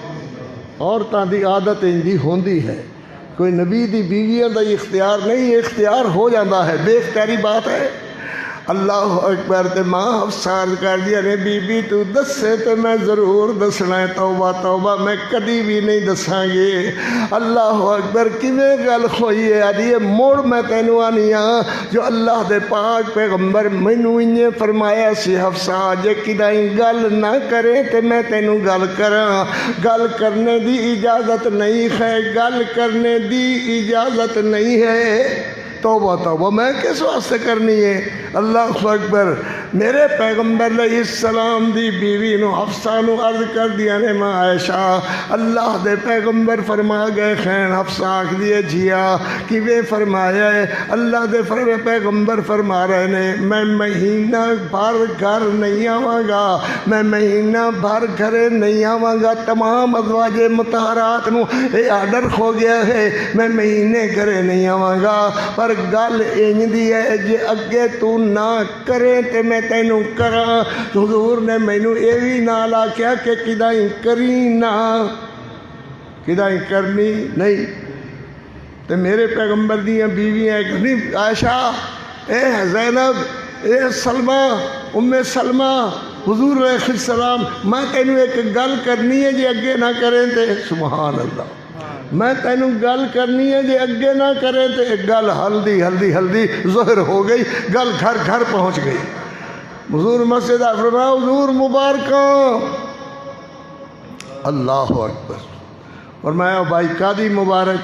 عورتاں دی عادت انجی ہوندی ہے کوئی نبی دی بیویاں دا اختیار نہیں اختیار ہو جاتا ہے بے اختیاری بات ہے اللہ اکبر تے ماں حفصہ کر دیا نے بی بی تو دسے تے میں ضرور دسنا ہے توبہ توبہ میں کدی بھی نہیں دساں گے اللہ اکبر کیویں گل ہوئی ہے آدھی موڑ میں تینوں آنی ہاں جو اللہ دے پاک پیغمبر مینوں انہیں فرمایا سی حفصہ جے کدائیں گل نہ کرے تے میں تینوں گل کراں گل کرنے دی اجازت نہیں ہے گل کرنے دی اجازت نہیں ہے توبہ توبہ میں کس واسطے کرنی ہے اللہ اکبر میرے پیغمبر علیہ السلام دی بیوی نو حفصہ نو عرض کر دیا نے ماں عائشہ اللہ دے پیغمبر فرما گئے خین حفصہ آکھ دیے جھیا کہ وہ فرمایا ہے اللہ دے پیغمبر فرما رہے نے میں مہینہ بھر گھر نہیں آواں گا میں مہینہ بھر گھرے نہیں آواں گا تمام ازواج مطہرات نو اے آرڈر ہو گیا ہے میں مہینے گھرے نہیں آواں گا پر گل انج دی ہے جے اگے تو نہ کرے تے میں تینوں کراں حضور نے مینوں اے وی نال آکھیا کہ کدائیں کری نہ کدائیں کرنی نہیں تے میرے پیغمبر دیاں بیویاں ایک نہیں عائشہ اے زینب اے سلمہ ام سلمہ حضور علیہ السلام میں تینوں ایک گل کرنی ہے جے اگے نہ کریں تے سبحان اللہ میں تینوں گل کرنی ہے، جے اگے نہ کرے تو ایک گل ہلدی ہلدی ہلدی ظاہر ہو گئی، گل گھر گھر پہنچ گئی۔ حضور مسجد فرمایا حضور مبارکاں، اللہ اکبر۔ فرمایا بھائی قاضی مبارک،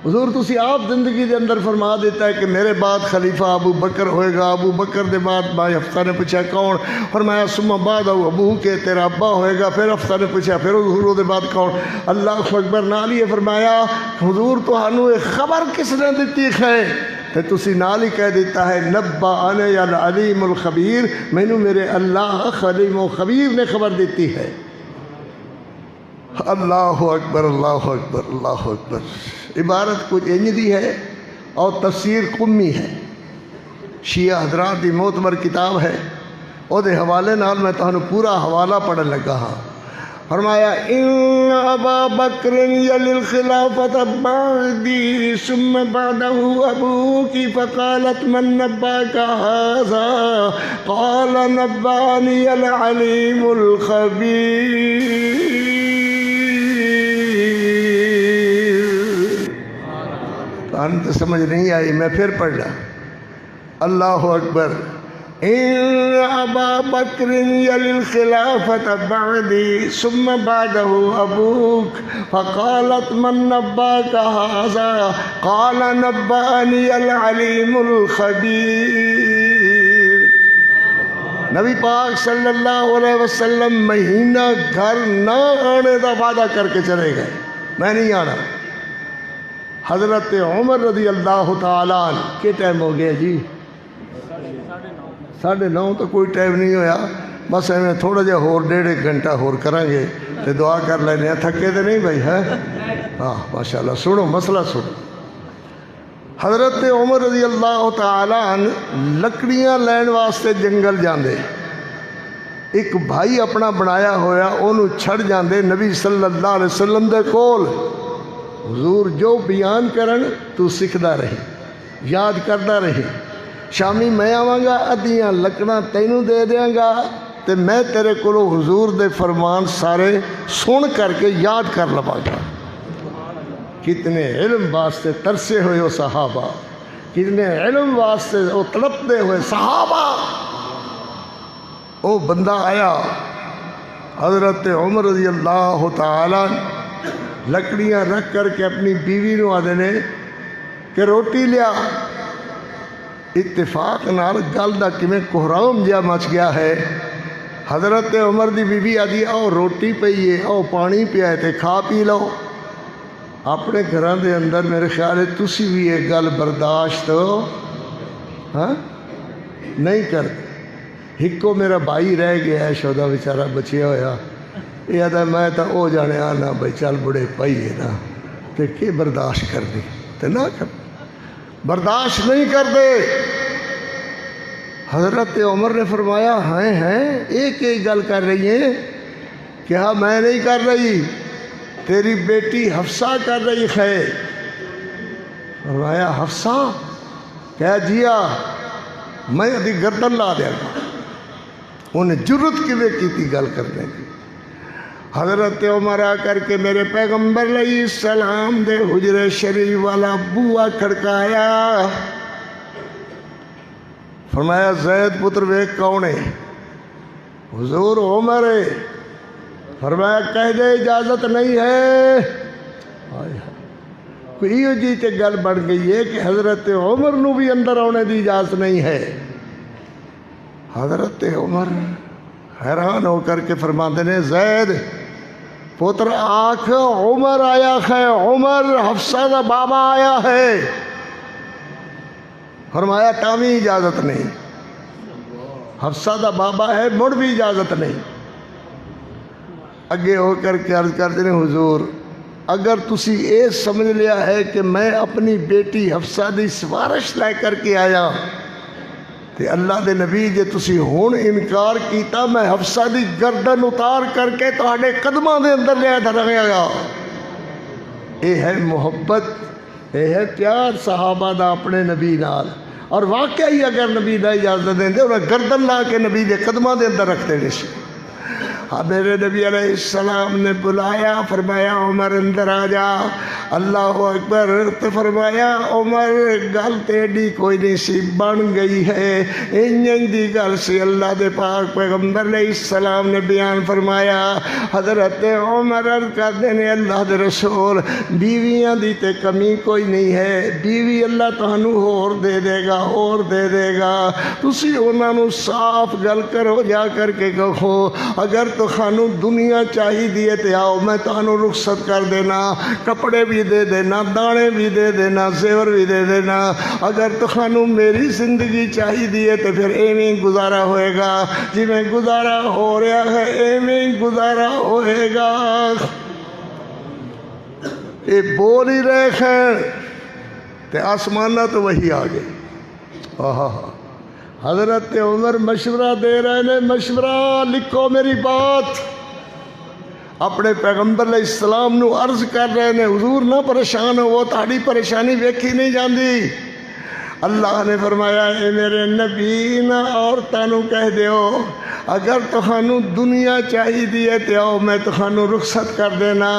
حضور تسی آپ زندگی دے اندر فرما دیتا ہے کہ میرے بعد خلیفہ ابو بکر ہوئے گا، ابو بکر دے بعد بھائی حفصہ نے پوچھا کون؟ فرمایا ثم بعد ابو کے تیرا ابا ہوئے گا، پھر حفصہ نے پوچھا پھر حضور دے بعد کون؟ اللہ اکبر نال ہی فرمایا حضور تہانوں ایک خبر کس نے دیتی ہے؟ تے تسی نال ہی کہہ دیتا ہے نبأنی العلیم الخبیر، مینوں میرے اللہ علیم و خبیر نے خبر دیتی ہے۔ اللہ اکبر اللہ اکبر اللہ اکبر۔ عبارت کچھ انج دی ہے اور تفسیر قمی ہے، شیعہ حضرات دی معتبر کتاب ہے، او دے حوالے نال میں تہانوں پورا حوالہ پڑھن لگا ہاں۔ فرمایا ان ابا بکر یلی الخلافۃ بعدی ثم بعدہ ابوکی فقالت من نباک ھذا قال نبانی العلیم الخبیر۔ تو سمجھ نہیں آئی، میں پھر پڑھ رہا۔ اللہ اکبر۔ ان ابا بکر یلی الخلافۃ بعدی ثم بعدہ ابوک فقالت من نباک ھذا قال نبأنی العلیم الخبیر۔ نبی پاک صلی اللہ علیہ وسلم مہینہ گھر نہ آنے دا وعدہ کر کے چلے گئے، میں نہیں آنا۔ حضرت عمر رضی اللہ تعالیٰ عنہ کے ٹائم ہو گیا جی 9:30 تو کوئی ٹائم نہیں ہویا، بس ایویں تھوڑا جہا ہور 1.5 گھنٹہ ہور کریں گے تو دعا کر لینے، تھکے تو نہیں بھائی ہے؟ ہاں ماشاءاللہ۔ سنو مسئلہ سنو۔ حضرت عمر رضی اللہ تعالیٰ عنہ لکڑیاں لین واسطے جنگل جاندے، ایک بھائی اپنا بنایا ہویا انہوں چھڑ جاندے نبی صلی اللہ علیہ وسلم دے کول۔ حضور جو بیان کرن تو سکھدا رہی، یاد کردا رہی۔ شامی میں آواں گا ادیاں لکڑاں تینوں دے دیاں گا تے میں تیرے کولو حضور دے فرمان سارے سن کر کے یاد کر لواں گا۔ کتنے علم واسطے ترسے ہوئے وہ صحابہ، کتنے علم واسطے وہ تڑپتے ہوئے صحابہ۔ وہ بندہ آیا حضرت عمر رضی اللہ تعالیٰ لکڑیاں رکھ کر کے اپنی بیوی نو آدھے نے کہ روٹی لیا۔ اتفاق نال گل دا کیویں کوہرام جہا مچ گیا ہے۔ حضرت عمر دی بیوی آدھی آؤ روٹی پئی ہے، آؤ پانی پیا ہے تے کھا پی لو۔ اپنے گھراں دے اندر میرے خیال ہے تسی بھی یہ گل برداشت ہاں نہیں کرتے۔ ہکو میرا بھائی رہ گیا ہے شودا بیچارہ بچیا ہویا، یہ آدھا میں تو او جانے آنا بھائی چل بڑے پائی ہے نا تے کہ برداشت کر دی تے نہ کر، برداشت نہیں کر دے۔ حضرت عمر نے فرمایا ہیں ایک ایک گل کر رہی ہیں کہ ہاں میں نہیں کر رہی، تیری بیٹی حفصہ کر رہی ہے۔ فرمایا حفصہ؟ کہا جیا میں ادھی گردن لا دیا گا۔ انہیں جرت کیویں کیتی گل کرنے کی۔ حضرت عمر آ کر کے میرے پیغمبر علیہ السلام دے حجرے شریف والا بوا کھڑکایا۔ فرمایا زید پتر ویک کون ہے؟ حضور عمر ہے۔ فرمایا کہہ دے اجازت نہیں ہے۔ کوئی جی تے گل بڑھ گئی ہے کہ حضرت عمر نو بھی اندر آنے دی اجازت نہیں ہے۔ حضرت عمر حیران ہو کر کے فرماتے ہیں زید پتر آنکھ عمر آیا ہے، عمر حفصہ دا بابا آیا ہے۔ فرمایا تامی اجازت نہیں، حفصہ دا بابا ہے مڑ بھی اجازت نہیں۔ اگے ہو کر کے عرض کرتے ہیں حضور اگر تسی یہ سمجھ لیا ہے کہ میں اپنی بیٹی حفصہ دی سفارش لے کر کے آیا تے اللہ دے نبی جے تسی ہون انکار کیتا میں حفصہ دی گردن اتار کر کے تہاڈے قدماں دے اندر لے دھریا گا۔ یہ ہے محبت، یہ ہے پیار صحابہ دا اپنے نبی نال۔ اور واقعی اگر نبی دا اجازت دیں دے انہیں گردن لا کے نبی دے قدماں دے اندر رکھتے ہیں۔ میرے نبی علیہ السلام نے بلایا، فرمایا عمر اندر آ جا۔ اللہ اکبر۔ تو فرمایا عمر گل تیڈی کوئی نہیں سی بن گئی ہے، انجن دی گل سی۔ اللہ دے پاک پیغمبر علیہ السلام نے بیان فرمایا، حضرت عمر عرض کرتے ہیں اللہ دے رسول بیویاں دی تے کمی کوئی نہیں ہے، بیوی اللہ تہانوں اور دے دے گا، اور دے دے گا۔ تسی انہاں نوں صاف گل کرو، جا کر کے کہو اگر تہانوں دنیا چاہی دیے تے آؤ میں تہانوں رخصت کر دینا، کپڑے بھی دے دینا، دانے بھی دے دینا، زیور بھی دے دینا۔ اگر تہانوں میری زندگی چاہی دیے تے پھر ایویں گزارا ہوئے گا، جی میں گزارا ہو رہا ہے ایویں گزارا ہوئے گا۔ یہ بول ہی رہے ہیں تے آسمانہ تو وہی آگے۔ حضرت عمر مشورہ دے رہے ہیں، مشورہ لکھو میری بات۔ اپنے پیغمبر علیہ السلام نو عرض کر رہے ہیں حضور نہ پریشان ہو، وہ تہاڈی پریشانی ویکھی نہیں جاندی۔ اللہ نے فرمایا اے میرے نبی نہ عورتاں نو کہہ دیو اگر تہانوں دنیا چاہی دیے تے آؤ میں تہانوں رخصت کر دینا،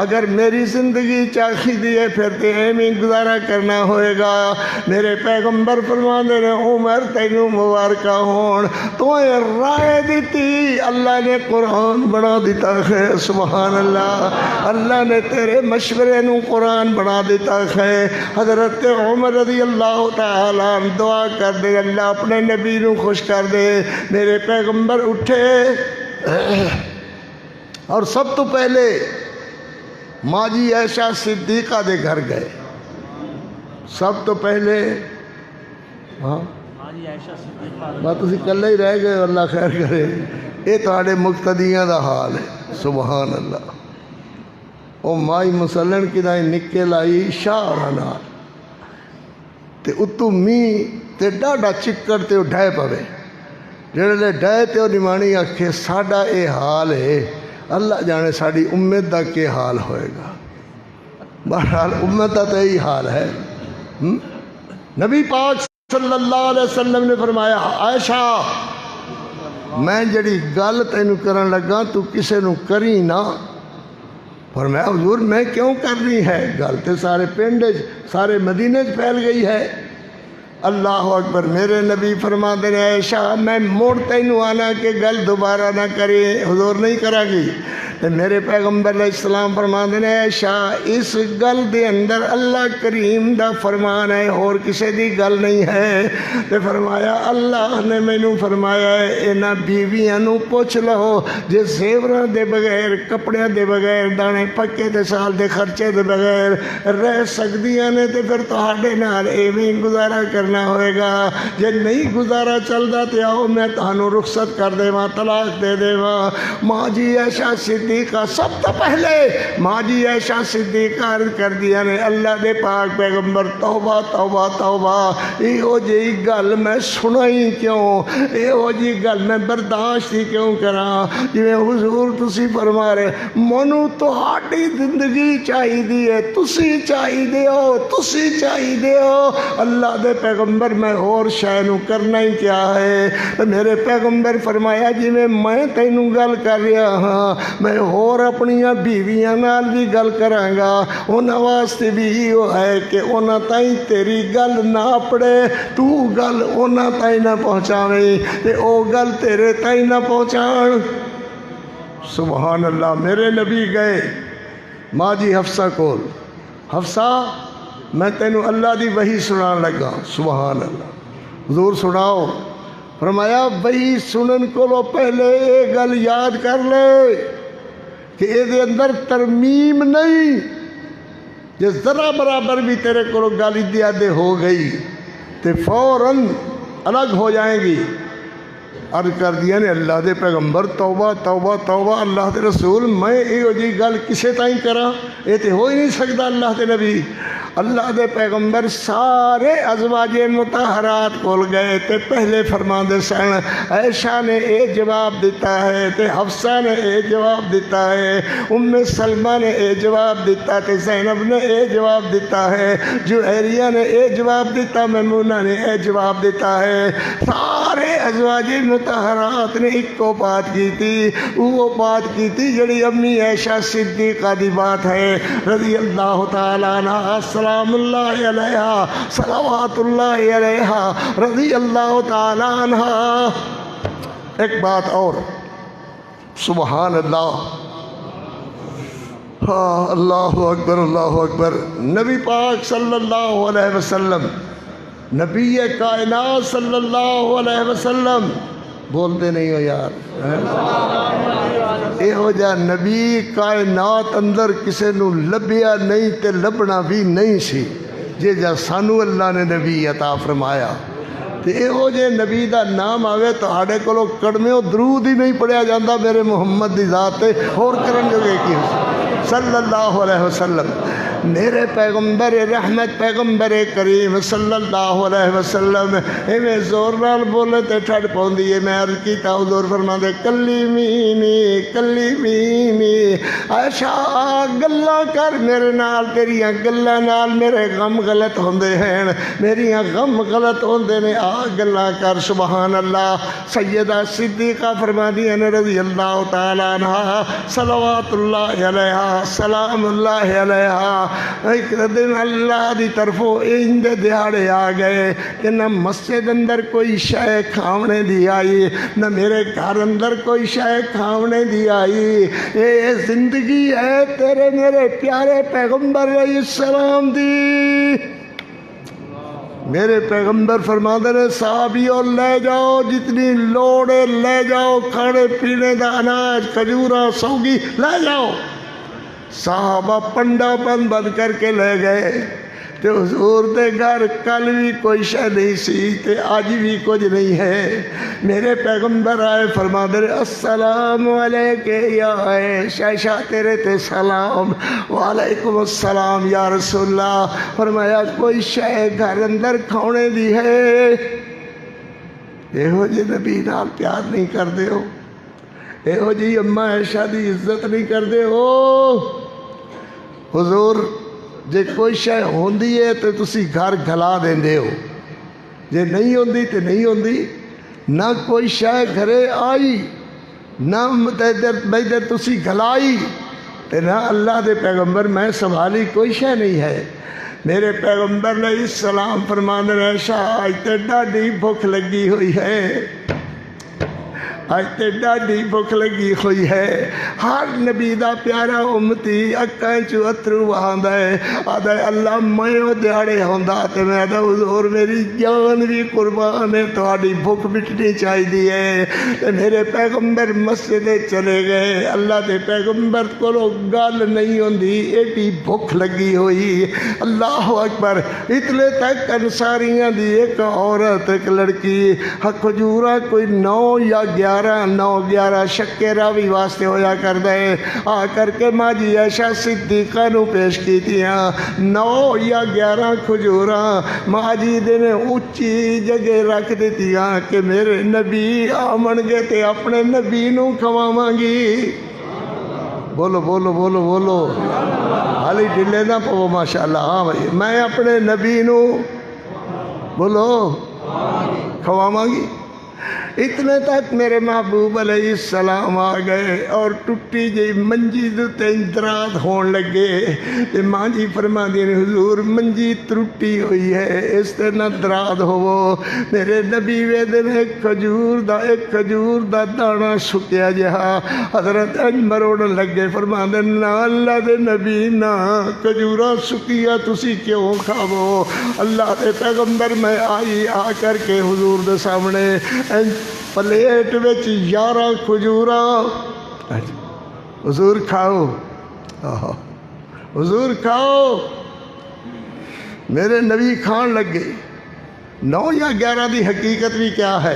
اگر میری زندگی چاہی دیے پھر تے ایویں گزارا کرنا ہوئے گا۔ میرے پیغمبر فرماندے نے عمر تینوں مبارکہ ہون، تو رائے دیتی اللہ نے قرآن بنا دیتا ہے۔ سبحان اللہ، اللہ نے تیرے مشورے نو قرآن بنا دیتا ہے۔ حضرت عمر رضی اللہ تعالیٰ عنہ دعا کر دے اللہ اپنے نبی نو خوش کر دے۔ میرے پیغمبر اٹھے اور سب تو پہلے ماں جی عائشہ صدیقہ دے گھر گئے۔ سب تو پہلے بات تسی کلے ہی رہ گئے، اللہ خیر کرے۔ یہ تہاڈے مقتدیاں دا حال ہے۔ سبحان اللہ۔ او مائی مسلن کی دائیں نکے لائی شاہ نال تے اتو می تے ڈاڈا چکر تے ڈھائے پوے، جڑے ڈھائے تے نمانی آکھے ساڈا اے حال ہے، اللہ جانے ساڈی امت دا کے حال ہوئے گا۔ بہرحال امت دا تے ہی حال ہے۔ نبی پاک صلی اللہ علیہ وسلم نے فرمایا عائشہ میں جڑی گل تینوں کرن لگا تو کسے نو کری نہ۔ فرمایا حضور میں کیوں کرنی ہے، گل تے سارے پنڈ سارے مدینے پھیل گئی ہے۔ اللہ اکبر۔ میرے نبی فرماتے ہیں عائشہ میں موڑ تینوں آنا کہ گل دوبارہ نہ کرے، حضور نہیں کرا گی۔ میرے پیغمبر علیہ السلام فرماتے ہیں عائشہ اس گل دے اندر اللہ کریم دا فرمان ہے اور کسے دی گل نہیں ہے۔ تے فرمایا اللہ نے مینوں فرمایا ہے انہاں بیویاں نو پوچھ لو جے زیوراں دے بغیر، کپڑیاں دے بغیر، دانے پکے تے سال دے خرچے دے بغیر رہ سکدیاں نے تے پھر تہاڈے نال ایویں گزارا کرنا ہوئے گا۔ جے نہیں گزارا چلدا تے آؤ میں تہانوں رخصت کر دیواں، طلاق دے دیواں۔ ماں جی عائشہ صدیقہ سب تو پہلے ماں جی عائشہ صدیقہ عرض کر دیا نے اللہ دے پاک پیغمبر توبہ توبہ توبہ، ایہو جی گل میں سنائی کیوں، ایہو جی گل میں برداشت ہی کیوں کراں۔ جویں حضور تسی فرما رہے منو تہاڈی زندگی چاہیے ہے، تسی چاہیے ہو، تسی چاہیے ہو، اللہ دے پیغمبر میں اور شے نو کرنا ہی کیا ہے۔ میرے پیغمبر فرمایا جویں میں تینوں گل کر رہا ہاں میں اور اپنیاں بیویاں نال بھی گل کراں گا، انہاں واسطے بھی یہ ہے کہ انہاں تائیں تیری گل نہ پڑے، تو گل انہاں تائیں نہ پہنچاویں تے او گل تیرے تائیں نہ پہنچان۔ سبحان اللہ۔ میرے نبی گئے ماں جی حفصہ کول، حفصہ میں تینوں اللہ دی وحی سنان لگا۔ سبحان اللہ۔ حضور سناؤ۔ فرمایا وحی سنن کو پہلے یہ گل یاد کر لے کہ اے دے اندر ترمیم نہیں، جے ذرا برابر بھی تیرے کو گل ادیادے ہو گئی تے فوراً الگ ہو جائیں گی۔ عرض کر دیا نے اللہ دے پیغمبر توبہ توبہ توبہ، اللہ دے رسول میں یہ جی گل کسے تائیں کرا، یہ تے ہو ہی نہیں سکتا۔ اللہ دے نبی اللہ دے پیغمبر سارے ازواج مطہرات کول گئے تے پہلے فرما دے سن عائشہ نے اے جواب دیتا ہے تے حفصہ نے اے جواب دیتا ہے، ام سلمہ نے اے جواب دیتا تے زینب نے اے جواب دیتا ہے، جوہیریہ نے اے جواب دیتا، میمونہ نے اے جواب دیتا ہے۔ سارے ازواج مطہرات نے ایک کو بات کی تھی، وہ بات کی تھی جڑی امی عائشہ صدیقہ دی بات ہے رضی اللہ تعالیٰ عنہ سلام اللہ علیہا صلوات اللہ علیہا رضی اللہ تعالیٰ عنہ۔ ایک بات اور، سبحان اللہ، ہاں، اللہ اکبر اللہ اکبر۔ نبی پاک صلی اللہ علیہ وسلم، نبی کائنات صلی اللہ علیہ وسلم، بولتے نہیں ہو یار، یہو جا نبی کائنات اندر کسے نو لبیا نہیں تے لبنا بھی نہیں سی، جے جا سانو اللہ نے نبی عطا فرمایا۔ تے یہو جے نبی دا نام آوے تو ہاڑے کولو کڑمیوں درود ہی نہیں پڑھیا جاندہ میرے محمد دی ذات تے، اور کرن جو گئے کی صلی اللہ علیہ وسلم۔ میرے پیغمبر رحمت پیغمبر کریم صلی اللہ علیہ وسلم میں زور نال بولے تے ٹھڑ پوندی ہے۔ میں عرض کیتا، حضور فرما دے کلیمینی عائشہ گلاں کر میرے نال، تیریاں گلاں نال میرے غم غلط ہوندے ہیں، میریاں غم غلط ہوندے نے، آ گلاں کر۔ سبحان اللہ۔ سیدہ صدیقہ فرما دیا نے رضی اللہ تعالیٰ عنہ صلوات اللہ علیہا سلام اللہ علیہا، ایک دن اللہ دی طرفوں اندے دیہاڑے آ گئے کہ نہ مسجد اندر کوئی شے کھاونے دی آئی، نہ میرے گھر اندر کوئی شے کھاونے دی آئی۔ یہ زندگی ہے تیرے میرے پیارے پیغمبر علیہ السلام دی۔ میرے پیغمبر فرماتے ہیں صحابیوں لے جاؤ جتنی لوڑے لے جاؤ، کھانے پینے دا اناج کھجورا سوگی لے جاؤ۔ صحابہ پنڈا بند بند کر کے لے گئے تے حضور دے گھر کل بھی کوئی شے نہیں سی تے آج بھی کچھ نہیں ہے۔ میرے پیغمبر آئے فرماتے ہیں السلام علیکہ یا عائشہ، تیرے تے سلام۔ وعلیکم السلام یا رسول اللہ۔ فرمایا کوئی شے گھر اندر کھانے دی ہے؟ یہو جی نبی نال پیار نہیں کر دے ہو، یہو جی اماں عائشہ دی عزت نہیں کر دے ہو۔ حضور جے کوئی شے ہوندی ہے تو تسی گھر گھلا دیندے ہو، جے نہیں ہوندی تو نہیں ہوندی۔ نہ کوئی شے گھرے آئی، نہ ادھر تسی گھلائی، تے نہ اللہ دے پیغمبر میں سنبھالی کوئی شے نہیں ہے۔ میرے پیغمبر علیہ السلام فرمانے ہیں عائشہ آج تے ڈاڈی بھوک لگی ہوئی ہے، آج تے ڈاڈی بھوک لگی ہوئی ہے۔ ہر نبی دا پیارا امتی اکھاں چوں اتھرو وہاندا ہے، آدھا ہے اللہ میں او دیہاڑے ہوندا تے میں آدھا حضور میری جان بھی قربان ہے، تہاڈی بھوک مٹنی چاہیے ہے۔ تے میرے پیغمبر مسجد چلے گئے، اللہ دے پیغمبر کولو گل نہیں ہوندی، ایڈی بھوک لگی ہوئی۔ اللہ اکبر۔ اتنے تک انصاریاں دی ایک عورت ایک لڑکی کھجورا کوئی 9 یا 11 شکے راوی واسطے ہویا کر دے، آ کر کے ماں جی عائشہ صدیقہ نو پیش کی تیاں 9 یا 11 کھجوراں ماں جی دے نے اونچی جگہ رکھ دیتیاں کہ میرے نبی آمن گے تے اپنے نبی نو کھواواں گی۔ بولو بولو بولو بولو، حالی ڈلے نہ پو ماشاءاللہ۔ ہاں بھائی میں اپنے نبی نو بولو کھواواں گی۔ اتنے تک میرے محبوب علیہ السلام آ گئے اور ٹوٹی جی منجی دے اندرات ہون لگے تے ماں جی فرما دی حضور منجی ترٹی ہوئی ہے، اس تے نہ دراد ہوو۔ میرے نبی ویدن ایک کھجور دا دانا سکیا جہا حضرت مروڑ لگے فرما دے نا اللہ دے نبی نا کھجورا سکیا تسی کیوں کھاو؟ اللہ دے پیغمبر میں آئی آ کر کے حضور دے سامنے پلیٹ وچ 11 کھجورا حضور کھاؤ، حضور کھاؤ۔ میرے نبی کھان لگے۔ 9 یا 11 دی حقیقت بھی کیا ہے؟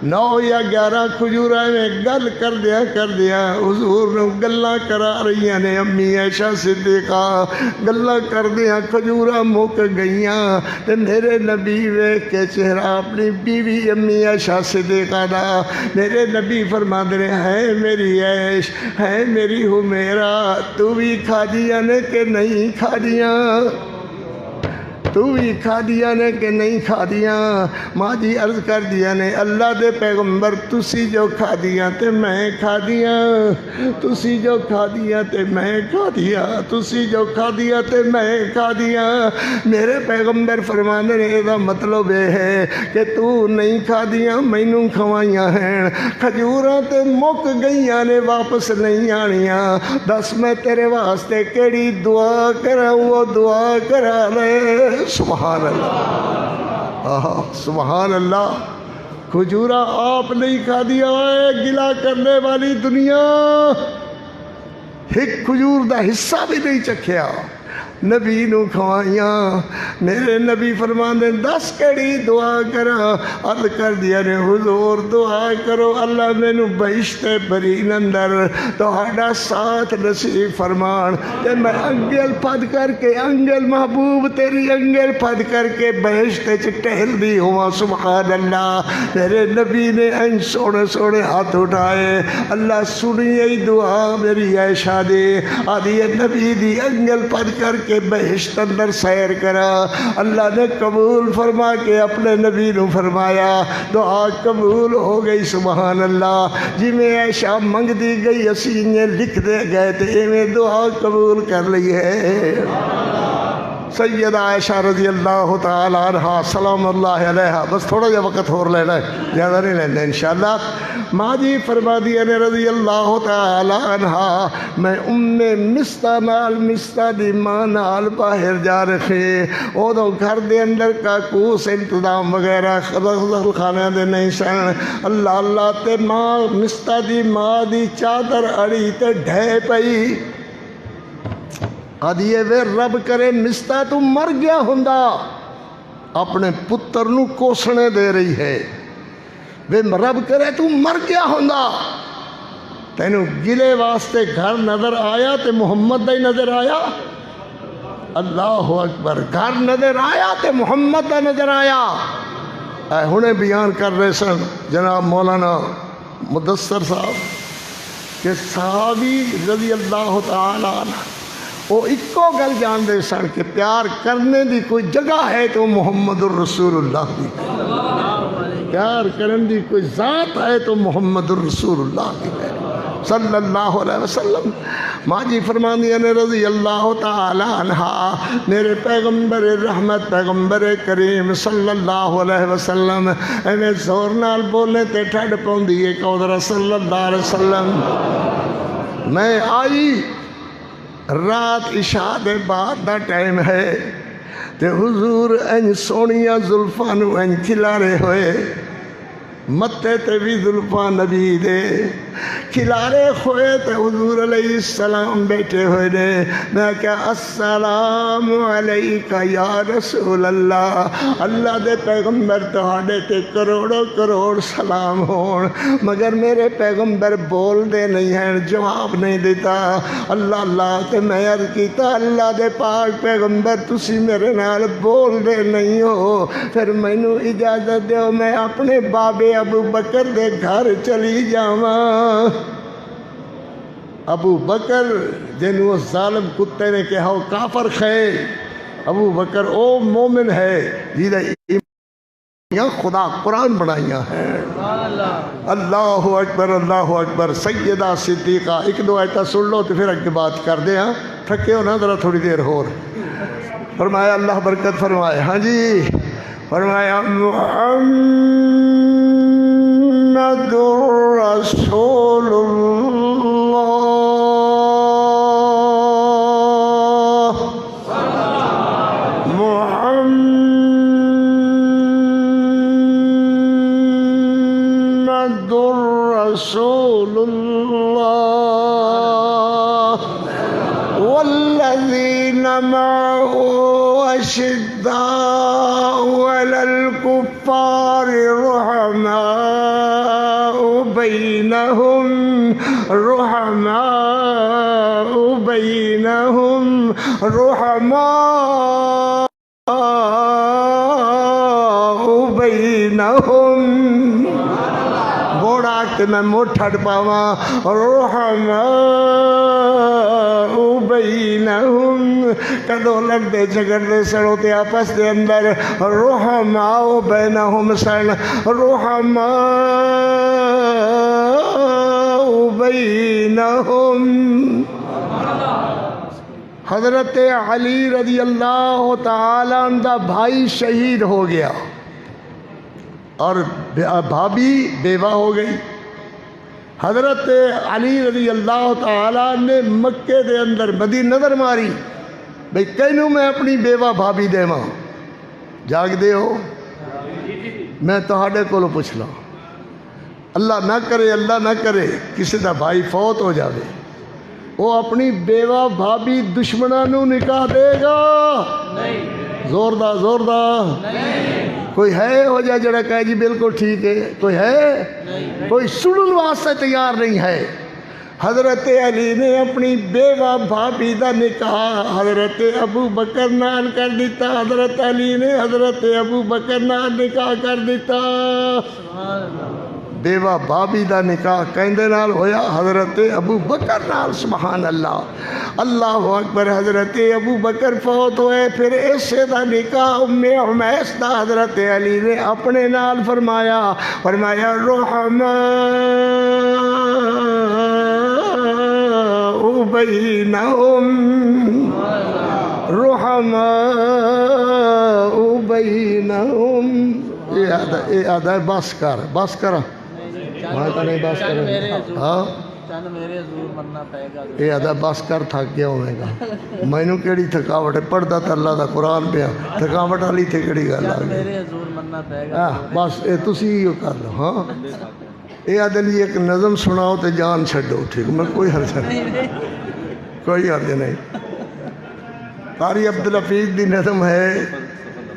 9 یا 11 کھجورا میں گل کر دیا حضور نے گلاں کرا رہی نے امی عائشہ صدیقہ گلاں کر دیا کھجورا مک گئیاں تے میرے نبی ویکھ کے چہرہ اپنی بیوی امی عائشہ صدیقہ دا میرے نبی فرما دے ہے میری عائش ہے میری حمیرہ تو بھی کھا دیا نے کہ نہیں کھا دیا؟ تو بھی کھا دیا نے کہ نہیں کھا دیا؟ ماں جی عرض کر دیا نے اللہ دے پیغمبر تسی جو کھا دیا تے میں کھا دیا، تسی جو کھا دیا تے میں کھا دیا، تسی جو کھا دیا تے میں کھا دیا۔ میرے پیغمبر فرمانے نے یہ مطلب یہ ہے کہ تو نہیں کھا دیا مینوں کھوائیاں ہیں، کھجوراں تے مک گئیاں نے واپس نہیں آنیاں، دس میں تیرے واسطے کیڑی دعا کرا وہ دعا کرا لے۔ سبحان اللہ، سبحان اللہ۔ کھجورا آپ نہیں کھا دیا ہے، گلا کرنے والی دنیا ایک کھجور دا حصہ بھی نہیں چکھیا، نبی نو کھوائیاں۔ میرے نبی فرماندے دس کیڑی دعا کرا؟ عرض کر دیا نے حضور دعا کرو اللہ مینوں بہشت برین اندر تہاڈا ساتھ نصیب فرمان تے میں انگل پھد کر کے انگل محبوب تیری انگل پھد کر کے بہشت چ ٹہل دی ہوا۔ سبحان اللہ۔ میرے نبی نے ان سونے سونے ہاتھ اٹھائے، اللہ سنی ای دعا میری عائشہ دے، آدھی نبی دی انگل پھد کر کے بہشت اندر سیر کرا، اللہ نے قبول فرما کے اپنے نبی نو فرمایا دعا قبول ہو گئی۔ سبحان اللہ۔ جی میں عائشہ منگ دی گئی اسی نے لکھ دے گئے تے میں دعا قبول کر لی ہے۔ سیدہ عائشہ رضی اللہ تعالی عنہ سلام اللہ علیہ، بس تھوڑا جا وقت اور لینا ہے، زیادہ نہیں لینا انشاءاللہ۔ ماں جی فرما دیا نے رضی اللہ تعالی عنہ میں مستہ نال مستہ دی ماں نال باہر جا رکھے، ادو گھر دے اندر کاکوس انتظام وغیرہ خانے دے نہیں سن۔ اللہ اللہ تے ماں مستہ دی ماں دی چادر اڑی تے ڈھے پئی، آدھیے وے رب کرے مستہ تو مر گیا ہوندا، اپنے پتر نو کوسنے دے رہی ہے، وے رب کرے تو مر گیا ہوندا، تینوں گلے واسطے گھر نظر آیا تے محمد دا ہی نظر آیا۔ اللہ اکبر، گھر نظر آیا تے محمد دا نظر آیا۔ اے ہنے بیان کر رہے سن جناب مولانا مدثر صاحب کہ صحابی رضی اللہ تعالی عنہ وہ اکو گل جان دے سن کہ پیار کرنے دی کوئی جگہ ہے تو محمد الرسول اللہ دی، پیار کرنے دی کوئی ذات ہے تو محمد الرسول اللہ کی ہے صلی اللہ علیہ وسلم۔ ماں جی فرماندی نے رضی اللہ تعالی عنہ میرے پیغمبر رحمت پیغمبر کریم صلی اللہ علیہ وسلم ایویں زور نال بولے تے ٹھڈ پوندی ہے کہ صلی اللہ علیہ وسلم میں آئی رات عشاء دے بعد دا ٹائم ہے تے حضور این سونیاں زلفاں نو این کھلارے ہوئے، متے تے بھی زلفاں نبی دے کھلارے ہوئے تے حضور علیہ السلام بیٹھے ہوئے نے۔ میں کہا السلام علیکہ یا رسول اللہ، اللہ دے پیغمبر تہاڈے تے کروڑوں کروڑ سلام ہون، مگر میرے پیغمبر بول دے نہیں ہیں، جواب نہیں دیتا۔ اللہ اللہ تے میں عرض کیتا اللہ دے پاک پیغمبر تسی میرے نال بول دے نہیں ہو، پھر مینوں اجازت دیو میں اپنے بابے ابو بکر دے گھر چلی جاواں۔ ابو بکر جنہوں ظالم کتے نے کہا وہ کافر خے، ابو بکر او مومن ہے جیدہ خدا قرآن بنائیاں ہیں۔ اللہ اکبر اللہ اکبر۔ سیدہ صدیقہ ایک دو آیتہ سن لو تو پھر اگے بات کر دے، ہاں تھکے ہو نا ذرا تھوڑی دیر اور فرمایا اللہ برکت فرمائے۔ ہاں جی فرمایا محمد رسول اللہ محمد رسول اللہ والذین معه أشداء على الكفار رحماء بينهم موڑ آکتے میں موٹھا ڈپاوا رحماء بینہم کدو لڑتے جھگڑتے سڑوتے آپس دے اندر رحماء بینہم سن رحماء بینہم حضرت علی رضی اللہ تعالیٰ عنہ بھائی شہید ہو گیا اور بھابی بیوہ ہو گئی حضرت علی رضی اللہ تعالیٰ نے مکے دے اندر بدی نظر ماری بھئی کینوں میں اپنی بیوہ بھابی دے ماں جاگ دے ہو میں تہاڈے کو پوچھ لاں اللہ نہ کرے کسی دا بھائی فوت ہو جاوے وہ اپنی بیوہ بھابی دشمنانوں نکاح دے گا زور دا کوئی ہے ہو جائے جڑا کہے جی بالکل ٹھیک ہے کوئی ہے کوئی سنن واسطے تیار نہیں ہے حضرت علی نے اپنی بیوہ بھابی دا نکاح حضرت ابو بکر نال کر دیتا حضرت علی نے حضرت ابو بکر نال نکاح کر دیتا بیوہ بھابی دا نکاح کہندے نال ہویا حضرت ابو بکر نال سبحان اللہ اللہ اکبر حضرت ابو بکر فوت ہوئے پھر ایسے دا نکاح ام عمیس دا حضرت علی نے اپنے نال فرمایا رحماء بینہم رحماء بینہم یہ آدھا ہے بس کر میں تو نہیں بس کر ہاں یہ آدھا بس کر تھک گیا ہوئے گا مینوں کیڑی تھکاوٹ ہے پڑھتا تو اللہ دا قرآن پیا تھکاوٹ والی تھے کیڑی گل آ گئی بس یہ تسی ہی کر لو ہاں یہ آدھے لیے ایک نظم سناؤ تو جان چھڈو ٹھیک میں کوئی حرج نہیں قاری عبدالحفیظ دی نظم ہے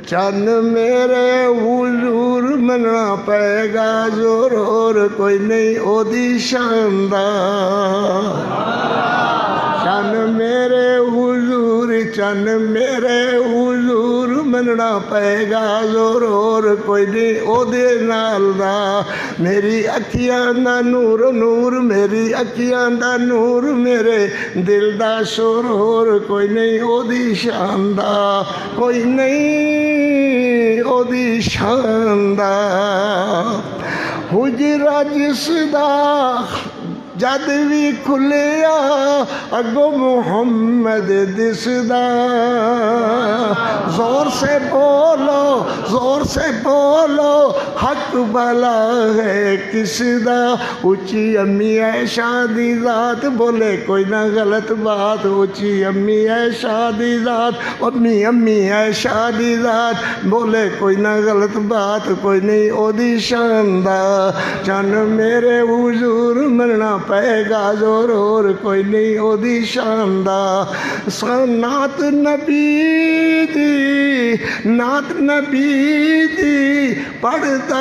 چند میرے حضور مننا پے گا زور اور کوئی نہیں او دی شاندار چند میرے حضور مننا پے گا زور اور کوئی نہیں او دے نال دا میری اکھیاں دا نور میری اکھیاں دا نور میرے دل دا شور اور کوئی نہیں او دی شان دا کوئی نہیں او دی شان دا حجرہ جس دا جد بھی کھلیا اگو محمد دسدا زور سے بولو حق بلا ہے کس دا اونچی امی عائشہ دی ذات بولے کوئی نہ غلط بات اونچی امی عائشہ دی ذات امی عائشہ دی ذات بولے کوئی نہ غلط بات کوئی نہیں او دی شان دا چن میرے حضور مرنا پے گا زور اور کوئی نہیں او دی شان دا نعت نبی دی پڑھتا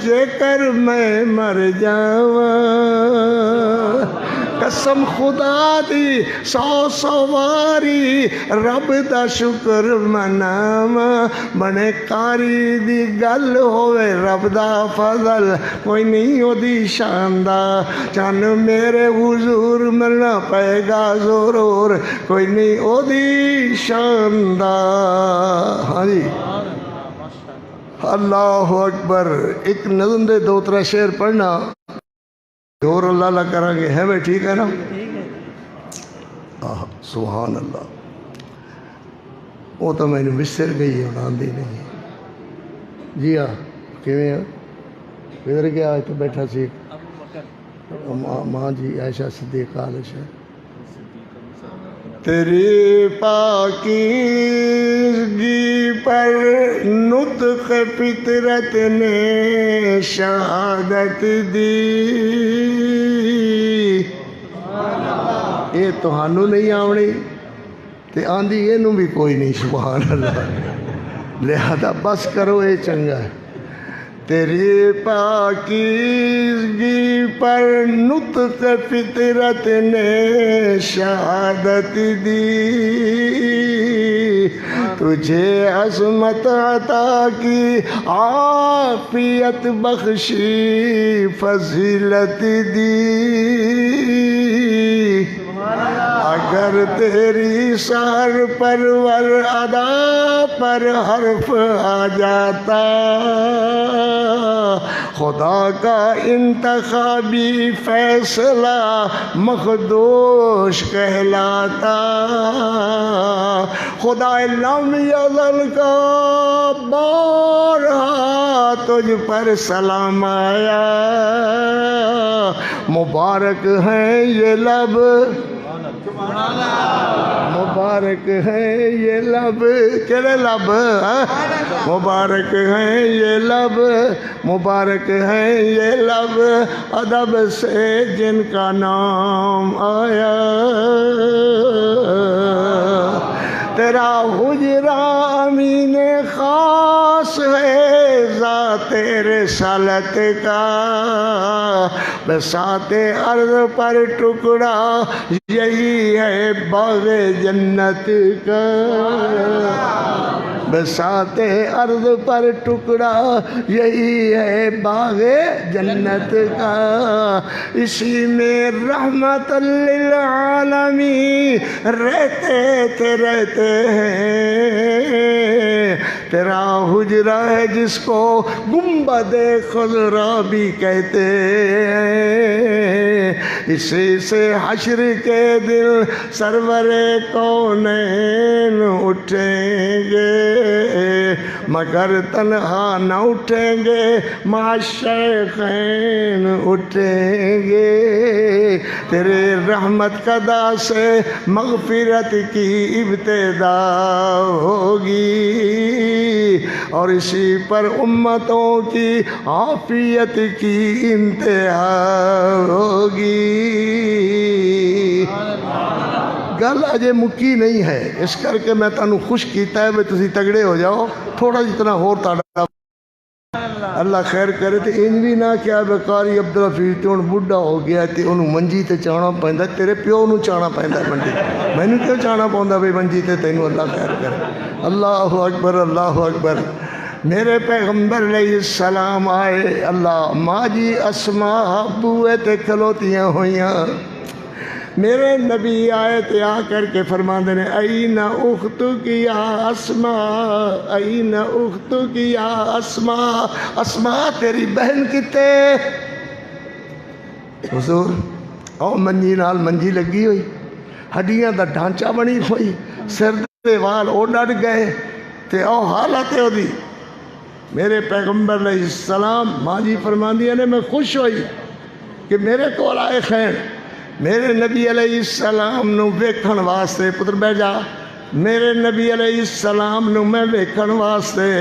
جے کر میں مر جاواں قسم خدا دی سو واری رب دا شکر مناواں بنے کاری دی گل ہوئے رب دا فضل کوئی نہیں او دی شان دا چن میرے حضور مرنا پے گا زور اور کوئی نہیں او دی شان دا ہاں جی اللہ اکبر ایک نظم دے دو ترے شعر پڑھنا دور اللہ اللہ کریں گے ہے میں ٹھیک ہے نا سبحان اللہ وہ تو میں نے مصر گئی ہے آندھی نہیں جی ہاں کیویں ہے ادھر گیا تو بیٹھا سی ماں جی عائشہ صدیقہ علیہ تیری پاکیزگی پر نطق فطرت نے شہادت دی یہ تہانوں نہیں آونی تے آندھی یہ بھی کوئی نہیں سبحان اللہ لہذا بس کرو یہ چنگا ہے تیری پاکیزگی پر نطق فطرت نے شہادت دی تو تجھے عظمت عطا کی عافیت بخشی فضیلت دی اگر تیری سر پرور ادا پر حرف آ جاتا خدا کا انتخابی فیصلہ مخدوش کہلاتا خدا لم یزل کا بارہا تجھ پر سلام آیا مبارک ہیں یہ لب مبارک ہیں یہ لب کہڑے لب مبارک ہیں یہ لب مبارک ہیں یہ لب ادب سے جن کا نام آیا تیرا حجرہ امین خاص ہے ذات رسالت کا بساط ارض پر ٹکڑا یہی ہے باغ جنت کا بساط ارض پر ٹکڑا یہی ہے باغ جنت کا اسی میں رحمت للعالمین رہتے ہیں تیرا حجرہ ہے جس کو گنبد خضرا بھی کہتے ہیں اسی سے حشر کے دل سرور کونین اٹھیں گے مگر تنہا نہ اٹھیں گے مع الشیخین اٹھیں گے تیرے رحمت قدا سے مغفرت کی ابتدا ہوگی اور اسی پر امتوں کی عافیت کی انتہا ہوگی گل اجے مکی نہیں ہے اس کر کے میں تانوں خوش کیتا ہے تسی تگڑے ہو جاؤ تھوڑا جتنا ہور تاڑا اللہ خیر کرے تے انج بھی نہ کیا بیکاری عبدالحفیظ تے ہن بڈھا ہو گیا تے انہوں منجی تے چانا پیندا تیرے پیو نوں چانا پیندا منجی مینوں کیوں چانا پوندا بھئی منجی تے تینوں اللہ خیر کرے اللہ اکبر اللہ اکبر میرے پیغمبر علیہ السلام آئے اللہ ماں جی اسماء بوئے تے کھلوتیاں ہویاں میرے نبی آئے تے آ کر کے فرماندے نے این اختک یا اسماء این اختک یا اسماء اسماء تیری بہن کتے حضور او منجی نال منجی لگی ہوئی ہڈیاں دا ڈھانچہ بنی ہوئی سر دے وال او ڈٹ گئے تے او حالت ہے دی میرے پیغمبر علیہ السلام ماں جی فرماندی نے میں خوش ہوئی کہ میرے کول آئے خیر میرے نبی علیہ السلام نو ویکھن واسطے پتر بہ جا میرے نبی علیہ السلام نو میں ویکھن واسطے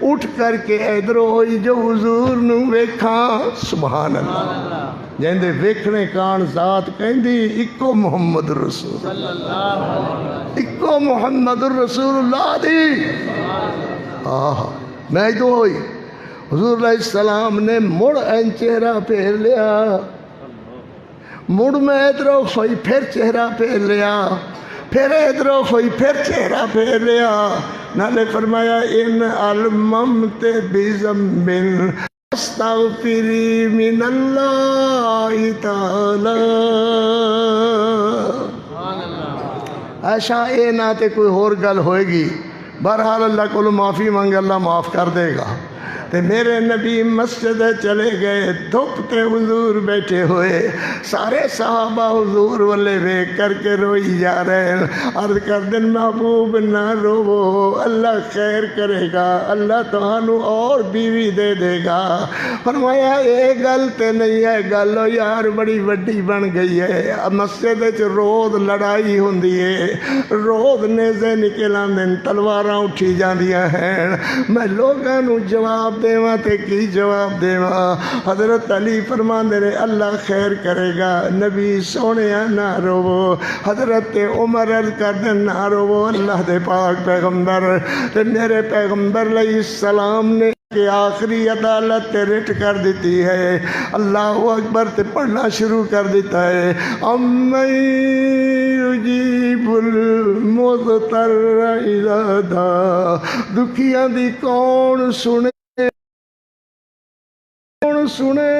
اٹھ کر کے ادھر ہوئی جو حضور نو ویکھاں سبحان اللہ جیندے ویکھنے کان ذات کہندی اکو محمد رسول اکو محمد رسول اللہ دی میں ادھر ہوئی حضور علیہ السلام نے مڑ این چہرہ پھیر لیا مڑ میں ادھر ہوئی پھر چہرہ پھیر لیا پھر ادھر ہوئی پھر چہرہ پھیر لیا نالے فرمایا ان الممت بذنب استغفری من اللہ تعالی ایسا اے نہ تے کوئی اور گل ہوئے گی بہرحال اللہ کو معافی مانگے اللہ معاف کر دے گا تے میرے نبی مسجد چلے گئے دھوپ تے حضور بیٹھے ہوئے سارے صحابہ حضور والے ویک کر کے روئی جا رہے ہیں عرض کر دن محبوب نہ روو اللہ خیر کرے گا اللہ تہانوں اور بیوی دے دے گا فرمایا اے گل تے نہیں ہے گل یار بڑی وڈی بن گئی ہے مسجد روز لڑائی ہوندی ہے روز نیزے نکل آندے تلواراں اٹھی جاندیاں ہیں میں لوگاں نوں جواب دیواں تے کی جواب دیواں حضرت علی فرماندے نے اللہ خیر کرے گا نبی سونیا نہ روو حضرت عمر عرض کر دے نہ روو اللہ دے پاک پیغمبر تے میرے پیغمبر علیہ السلام نے کہ آخری عدالت تے رٹ کر دیتی ہے، اللہ اکبر تے پڑھنا شروع کر دیتا ہے، امن یجیب المضطر اذا دعا، دکھیاں دی کون سنے، کون سنے،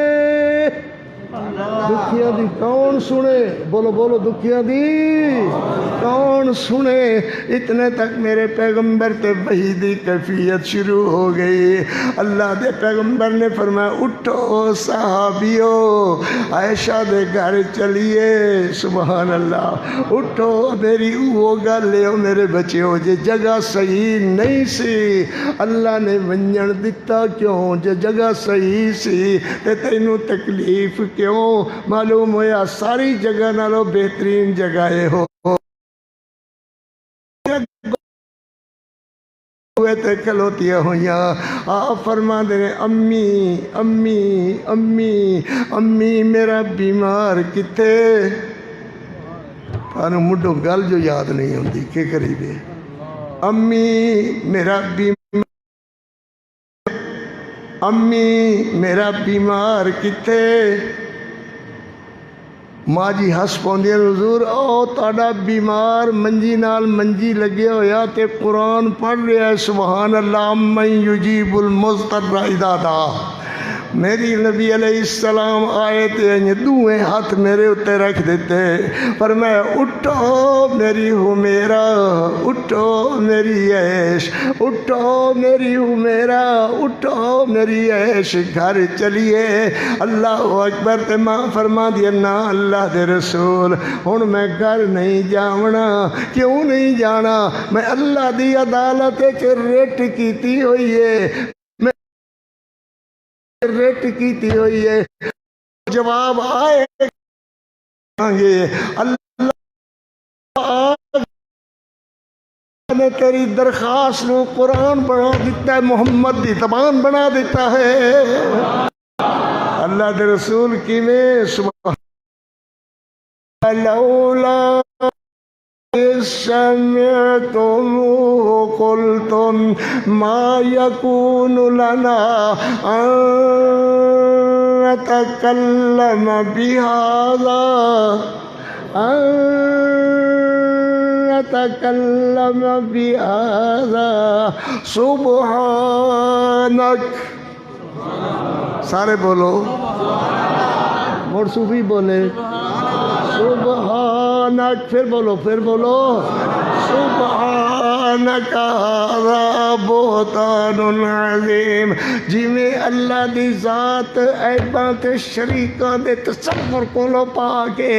دکھیاں دی کون سنے، بولو بولو دکھیاں دی کون سنے۔ اتنے تک میرے پیغمبر تے وحی دی کیفیت شروع ہو گئی۔ اللہ دے پیغمبر نے فرمایا اٹھو صحابیو، عائشہ دے گھر چلیے، سبحان اللہ، اٹھو میری وہ گل ہے میرے بچیو، جے جگہ صحیح نہیں سی اللہ نے ونجن دتا کیوں، جے جگہ صحیح سی تے تینوں تکلیف کیوں، معلوم ہویا ساری جگہ نالو بہترین جگہ ہو ہوئے تے کھلوتیاں ہویاں۔ آپ فرما دے امی امی امی امی میرا بیمار کتے، پانو مڈو گل جو یاد نہیں ہوندی کہ کری دے، امی میرا بیمار، امی میرا بیمار کتے، ماں جی ہس پوندی حضور او تہاڈا بیمار منجی نال منجی لگیا ہویا تے قرآن پڑھ رہا ہے، سبحان اللہ، من یجیب المضطر اذا دعا۔ میری نبی علیہ السلام آئے تے دوئیں ہاتھ میرے اتے رکھ دیتے، فرمایا اٹھو میری حمیرہ، اٹھو میری عیش، اٹھو میری حمیرہ، اٹھو میری عیش، گھر چلیے۔ اللہ اکبر تے ماں فرما دیا نا اللہ دے رسول ہن میں گھر نہیں جاونا، کیوں نہیں جانا، میں اللہ دی عدالت وچ رٹ کیتی ہوئی ہے، ریٹ کیتی ہوئی ہے، جواب آئے گے، اللہ نے تیری درخواست نو قرآن بنا دیتا ہے، محمد دی زبان بنا دیتا ہے۔ اللہ دے رسول کی میں سبحان لولا سمعتموه قلتم ما يكون لنا أن نتكلم بهذا، أن نتكلم بهذا سبحانك، سارے بولو، مرصوفی بولے سبحانک، پھر بولو سبحانک ھذا بہتان عظیم۔ جی میں اللہ دی ذات عیباں تے شریکاں دے تصور کو لو پا کے،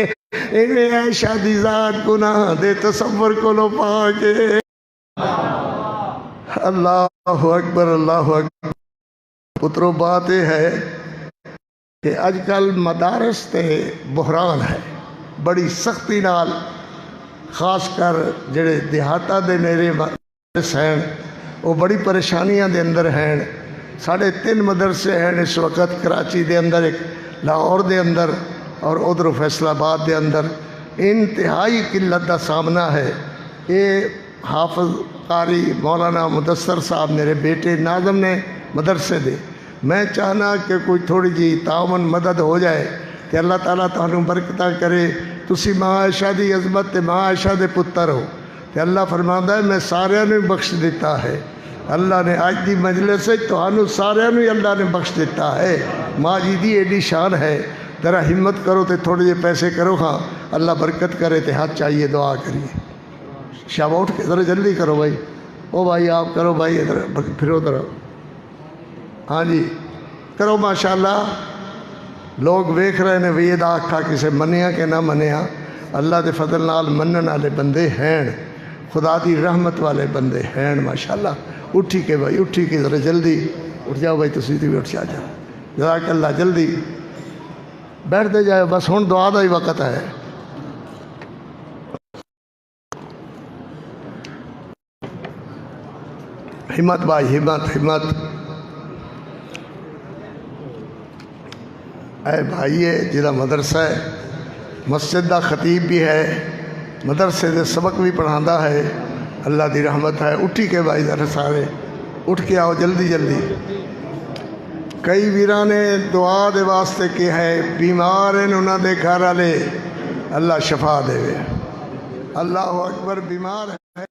ایویں عائشہ دی ذات گناہ دے تصور کو لو پا کے، اللہ اکبر اللہ اکبر۔ پترو بات یہ ہے کہ اج کل مدارس تے بحران ہے بڑی سختی نال، خاص کر جڑے دیہاتا دے نیرے مدرس ہیں وہ بڑی پریشانیاں دے اندر ہیں۔ 3.5 مدرسے ہیں اس وقت کراچی دے اندر، ایک لاہور دے اندر اور ادھر فیصل آباد دے اندر، انتہائی قلت دا سامنا ہے۔ یہ حافظ قاری مولانا مدثر صاحب میرے بیٹے ناظم نے مدرسے دے، میں چاہنا کہ کوئی تھوڑی جی تعاون مدد ہو جائے کہ اللہ تعالیٰ تانوں برکتاں کرے۔ تسی ماں عائشہ دی عظمت تے ماں عائشہ دے پتر ہو تے اللہ فرماندا ہے میں سارے نے بخش دیتا ہے، اللہ نے آج دی مجلس سے تانوں سارے نے اللہ نے بخش دیتا ہے۔ ماں جی دی ایڈی شان ہے، ذرا ہمت کرو تے تھوڑے جے پیسے کرو، ہاں اللہ برکت کرے تے ہاتھ چاہیے دعا کریے۔ شابہ اٹھ کے ذرا جلدی کرو بھائی، او بھائی آپ کرو بھائی، ادھر پھرو ذرا، ہاں جی کرو ماشاءاللہ۔ لوگ ویکھ رہے نے بھی یہ آکھا کسے منیا کہ نہ منیا، اللہ دے فضل نال منن والے بندے ہیں، خدا دی رحمت والے بندے ہیں ماشاءاللہ۔ اٹھی کے بھائی، اٹھی کے ذرا جلدی اٹھ جاؤ بھائی، تسی بھی اٹھ جاؤ، جزاک اللہ، جلدی بیٹھ دے جائے، بس ہن دعا دا ہی وقت ہے۔ ہمت بھائی، ہمت ہمت۔ اے بھائی جہاں مدرسہ ہے، مسجد دا خطیب بھی ہے، مدرسے دے سبق بھی پڑھانا ہے، اللہ دی رحمت ہے۔ اٹھی کے بھائی ذرا سارے اٹھ کے آؤ، جلدی جلدی کئی ویراں نے دعا دے واسطے کہ ہے بیمار ہیں انہاں دے گھر والے اللہ شفا دے۔ اللہ اکبر، بیمار ہے